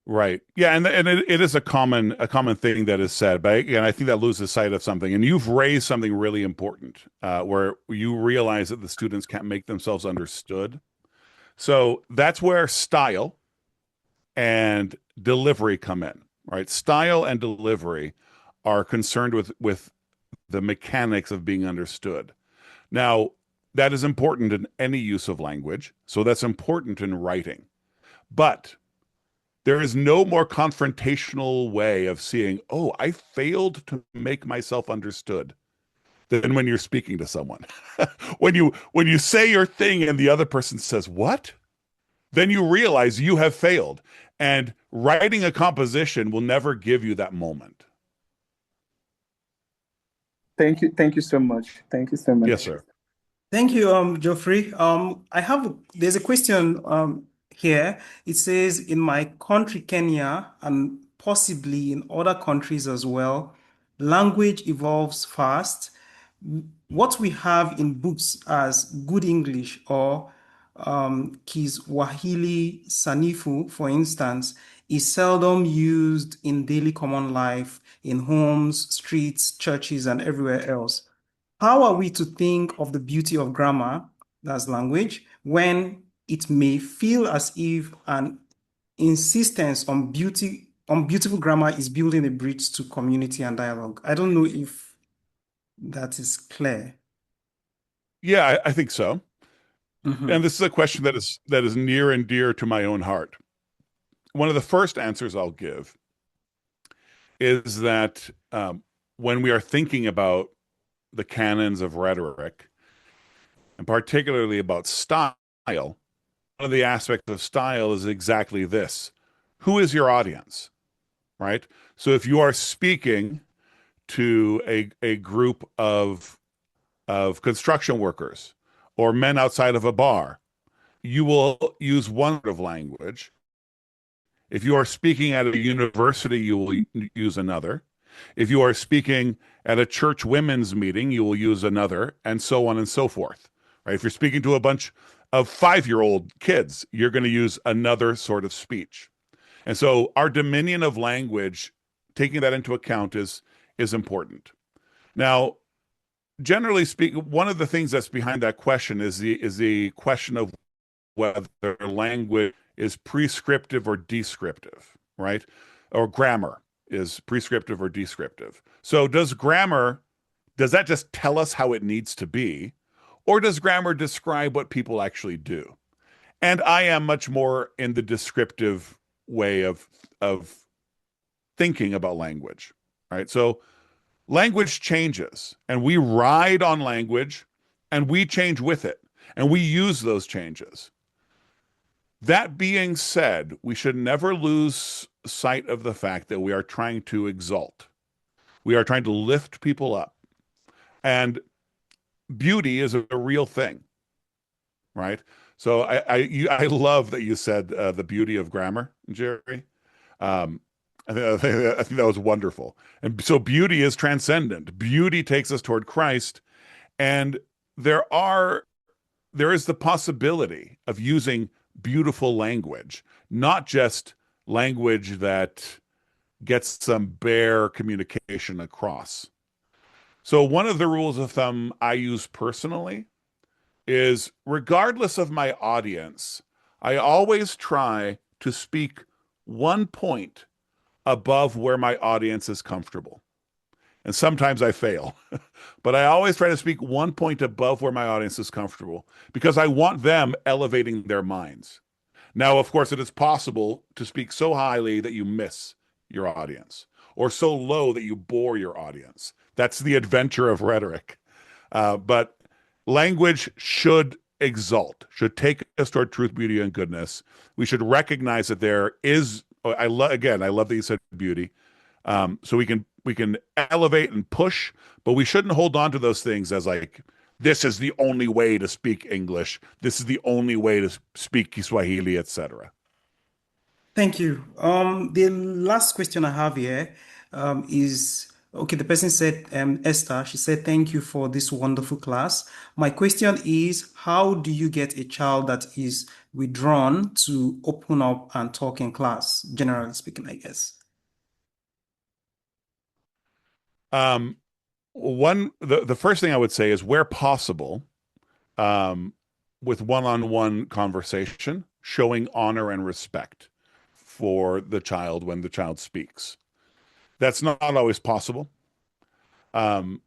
Right. Yeah, and it is a common thing that is said, but again, I think that loses sight of something. And you've raised something really important, where you realize that the students can't make themselves understood. So that's where style and delivery come in, right? Style and delivery are concerned with the mechanics of being understood. Now, that is important in any use of language, so that's important in writing. But there is no more confrontational way of seeing, oh, I failed to make myself understood than when you're speaking to someone. When you say your thing and the other person says, "What?" Then you realize you have failed. And writing a composition will never give you that moment. Thank you so much. Thank you so Yes, much. sir. Thank you, Joffrey. There's a question here. It says, in my country, Kenya, and possibly in other countries as well, language evolves fast. What we have in books as good English or Kiswahili Sanifu, for instance, is seldom used in daily common life, in homes, streets, churches, and everywhere else. How are we to think of the beauty of grammar, that's language, when it may feel as if an insistence on beautiful grammar is building a bridge to community and dialogue? I don't know if that is clear. Yeah, I think so. And Mhm. this is a question that is near and dear to my own heart. One of the first answers I'll give is that when we are thinking about the canons of rhetoric, and particularly about style, one of the aspects of style is exactly this. Who is your audience, right? So if you are speaking to a group of construction workers or men outside of a bar, you will use one sort of language. If you are speaking at a university, you will use another. If you are speaking at a church women's meeting, you will use another, and so on and so forth. Right? If you're speaking to a bunch of 5-year-old kids, you're going to use another sort of speech. And so our dominion of language, taking that into account, is important. Now, generally speaking, one of the things that's behind that question is the question of whether language is prescriptive or descriptive, right? Or grammar is prescriptive or descriptive. So does that just tell us how it needs to be? Or does grammar describe what people actually do? And I am much more in the descriptive way of thinking about language, right? So language changes and we ride on language and we change with it and we use those changes. That being said, we should never lose sight of the fact that we are trying to exalt. We are trying to lift people up. And beauty is a real thing, right? So I love that you said the beauty of grammar, Jerry. Um, I think that was wonderful. And so beauty is transcendent. Beauty takes us toward Christ, and there are there is the possibility of using beautiful language, not just language that gets some bare communication across. So, one of the rules of thumb I use personally is regardless of my audience, I always try to speak one point above where my audience is comfortable. And sometimes I fail, but I always try to speak one point above where my audience is comfortable because I want them elevating their minds. Now, of course, it is possible to speak so highly that you miss your audience or so low that you bore your audience. That's the adventure of rhetoric. But language should exalt, should take us toward truth, beauty, and goodness. We should recognize that there is, again, I love that you said beauty. So we can can elevate and push, but we shouldn't hold on to those things as like this is the only way to speak English. This is the only way to speak Kiswahili, etc. Thank you. The last question I have here is okay. The person said, Esther, she said, thank you for this wonderful class. My question is, how do you get a child that is withdrawn to open up and talk in class, generally speaking, I guess? Um, the first thing I would say is where possible, um, with one-on-one conversation, showing honor and respect for the child when the child speaks. That's not always possible. Um,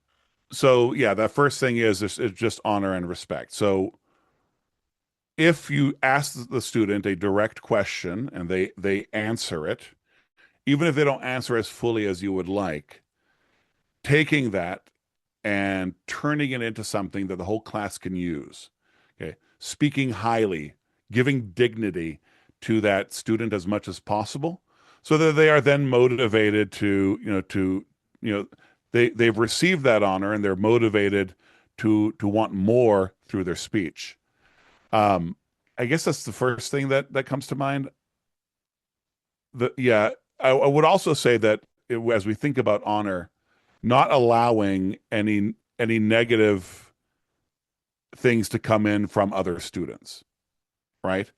so yeah, that first thing is just honor and respect. So if you ask the student a direct question and they answer it, even if they don't answer as fully as you would like, taking that and turning it into something that the whole class can use. Okay. Speaking highly, giving dignity to that student as much as possible so that they are then motivated you know, they've received that honor and they're motivated to want more through their speech. Um, I guess that's the first thing that comes to mind. Yeah, I would also say that as we think about honor, not allowing any negative things to come in from other students, right?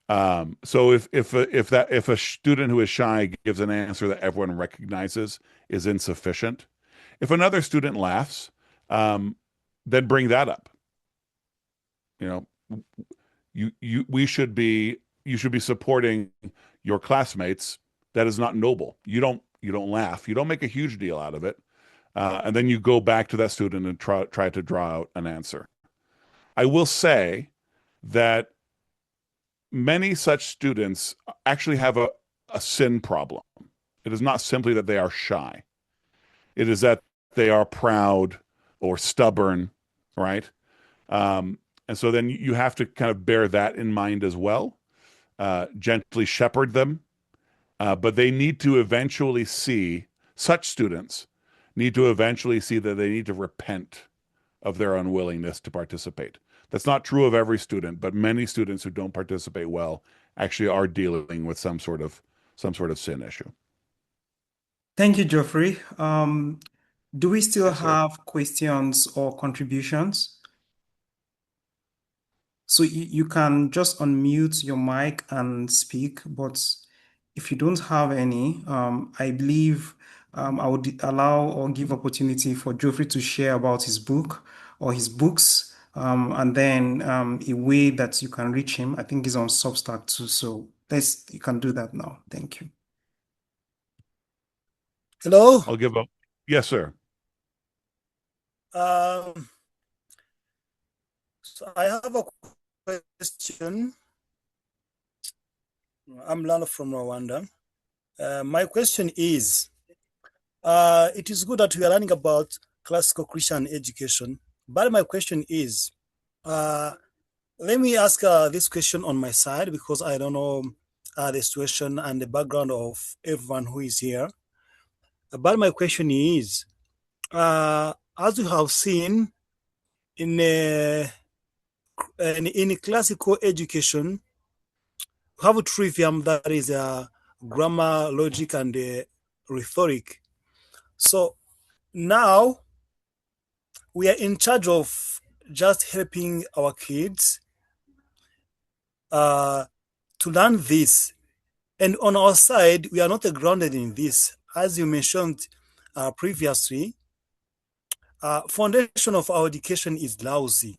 So if a student who is shy gives an answer that everyone recognizes is insufficient, if another student laughs, then bring that up. You know, you should be supporting your classmates. That is not noble. You don't laugh. You don't make a huge deal out of it. And then you go back to that student and try to draw out an answer. I will say that many such students actually have a sin problem. It is not simply that they are shy. It is that they are proud or stubborn, right? And so then you have to kind of bear that in mind as well. Gently shepherd them, but they need to eventually see, such students need to eventually see that they need to repent of their unwillingness to participate. That's not true of every student, but many students who don't participate well actually are dealing with some sort of sin issue. Thank you, Geoffrey. Do we still Yes, sir. have questions or contributions? So you can just unmute your mic and speak, but if you don't have any, I believe I would allow or give opportunity for Geoffrey to share about his book or his books, and then a way that you can reach him. I think he's on Substack too, so you can do that now. Thank you. Hello. I'll give up. Yes, sir. Um, so I have a question. I'm Lana from Rwanda. My question is, it is good that we are learning about classical Christian education, but my question is, let me ask this question on my side because I don't know the situation and the background of everyone who is here. But my question is, as you have seen in classical education, we have a trivium that is grammar, logic, and rhetoric. So now we are in charge of just helping our kids to learn this. And on our side, we are not grounded in this. As you mentioned previously, foundation of our education is lousy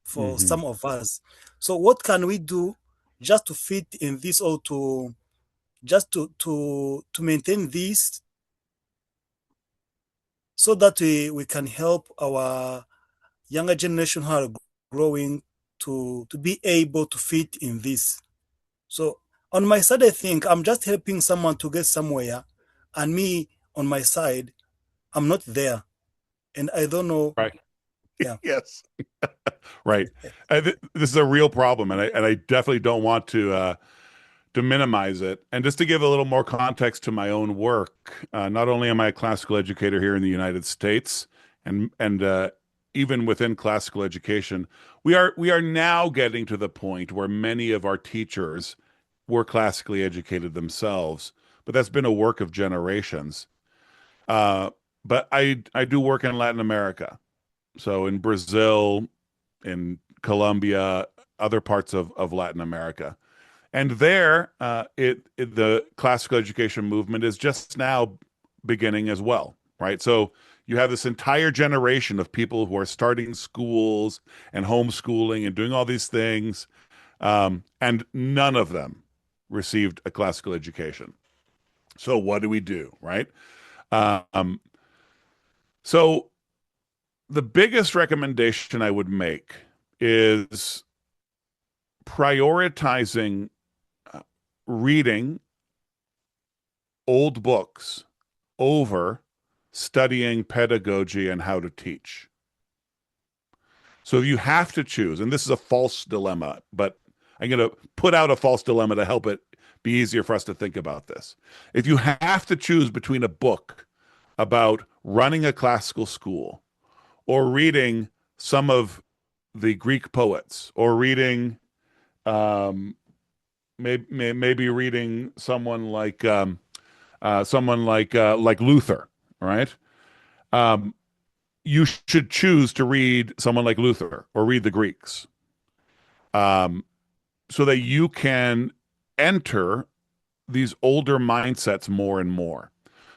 for Hmm. some of us. So what can we do just to fit in this or to just to maintain this so that we can help our younger generation who are growing to be able to fit in this. So on my side, I think I'm just helping someone to get somewhere, and me on my side, I'm not there, and I don't know. Right. Yeah. Yes. Right. This is a real problem, and I definitely don't want to minimize it. And just to give a little more context to my own work, not only am I a classical educator here in the United States, and even within classical education, we are now getting to the point where many of our teachers were classically educated themselves, but that's been a work of generations. Uh, but I do work in Latin America, so in Brazil, in Colombia, other parts of Latin America. And there, the classical education movement is just now beginning as well, right? So you have this entire generation of people who are starting schools and homeschooling and doing all these things, and none of them received a classical education. So what do we do, right? Um, so the biggest recommendation I would make is prioritizing reading old books over studying pedagogy and how to teach. So if you have to choose, and this is a false dilemma, but I'm going to put out a false dilemma to help it be easier for us to think about this. If you have to choose between a book about running a classical school or reading some of the Greek poets or reading maybe reading someone like Luther, right? Um, you should choose to read someone like Luther or read the Greeks, um, so that you can enter these older mindsets more and more.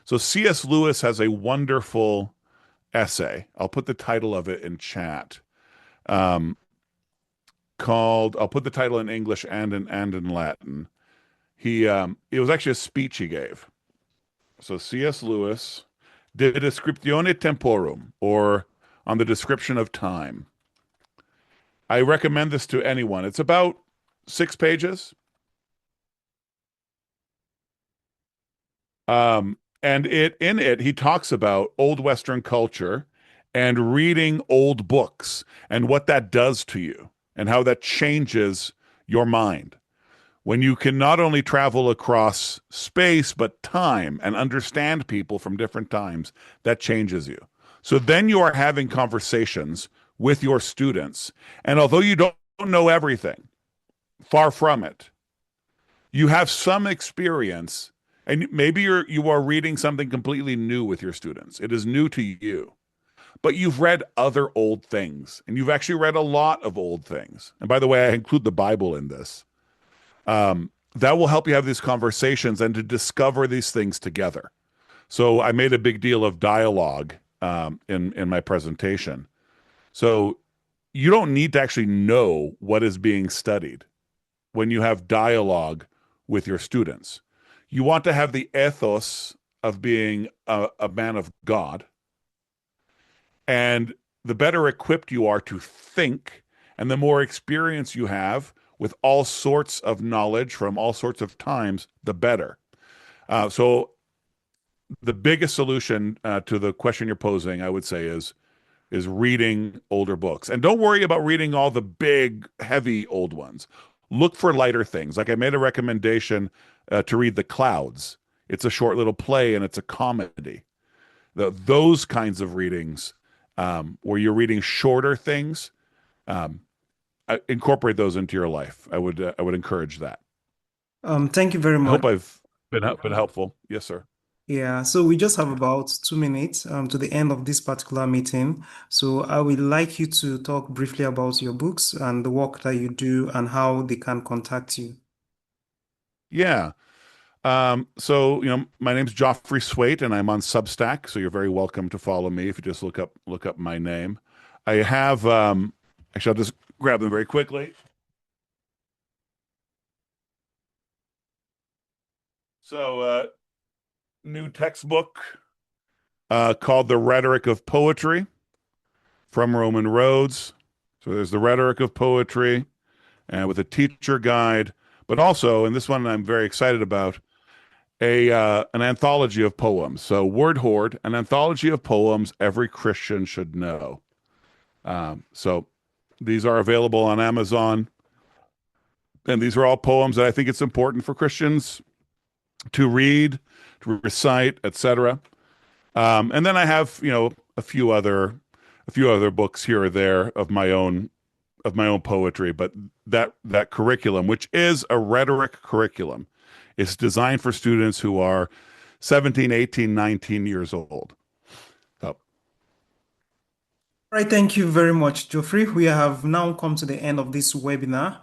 So C.S. Lewis has a wonderful essay. I'll put the title of it in chat. Um, I'll put the title in English and in Latin. It was actually a speech he gave. So C.S. Lewis De Descriptione Temporum, or on the description of time. I recommend this to anyone. It's about 6 pages. And in it, he talks about old Western culture and reading old books and what that does to you and how that changes your mind. When you can not only travel across space, but time and understand people from different times, that changes you. So then you are having conversations with your students. And although you don't know everything, far from it, you have some experience, and maybe you are reading something completely new with your students. It is new to you, but you've read other old things, and you've actually read a lot of old things. And by the way, I include the Bible in this. That will help you have these conversations and to discover these things together. So I made a big deal of dialogue in my presentation. So you don't need to actually know what is being studied when you have dialogue with your students. You want to have the ethos of being a man of God. And the better equipped you are to think, and the more experience you have with all sorts of knowledge from all sorts of times, the better. So the biggest solution to the question you're posing, I would say, is reading older books. And don't worry about reading all the big, heavy old ones. Look for lighter things. Like I made a recommendation to read The Clouds. It's a short little play and it's a comedy. Those kinds of readings, where you're reading shorter things, incorporate those into your life. I would encourage that. Thank you very I much. hope I've been helpful. Yes, sir. Yeah, so we just have about 2 minutes to the end of this particular meeting. So I would like you to talk briefly about your books and the work that you do and how they can contact you. Yeah. So my name's Joffre Swait, and I'm on Substack. So you're very welcome to follow me if you just look up my name. I have actually, I'll just grab them very quickly. So new textbook called The Rhetoric of Poetry from Roman Roads. So there's the rhetoric of poetry, and with a teacher guide, but also, and this one I'm very excited about, an anthology of poems. So Word Hoard, an anthology of poems every Christian should know. So these are available on Amazon. And these are all poems that I think it's important for Christians to read, to recite, etc. And then I have, a few other books here or there of my own poetry, but that curriculum, which is a rhetoric curriculum, is designed for students who are 17, 18, 19 years old. So, All right, thank you very much, Geoffrey. We have now come to the end of this webinar.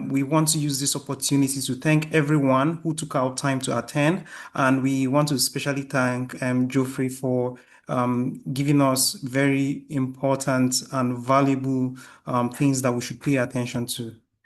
We want to use this opportunity to thank everyone who took out time to attend, and we want to especially thank Geoffrey for giving us very important and valuable things that we should pay attention to.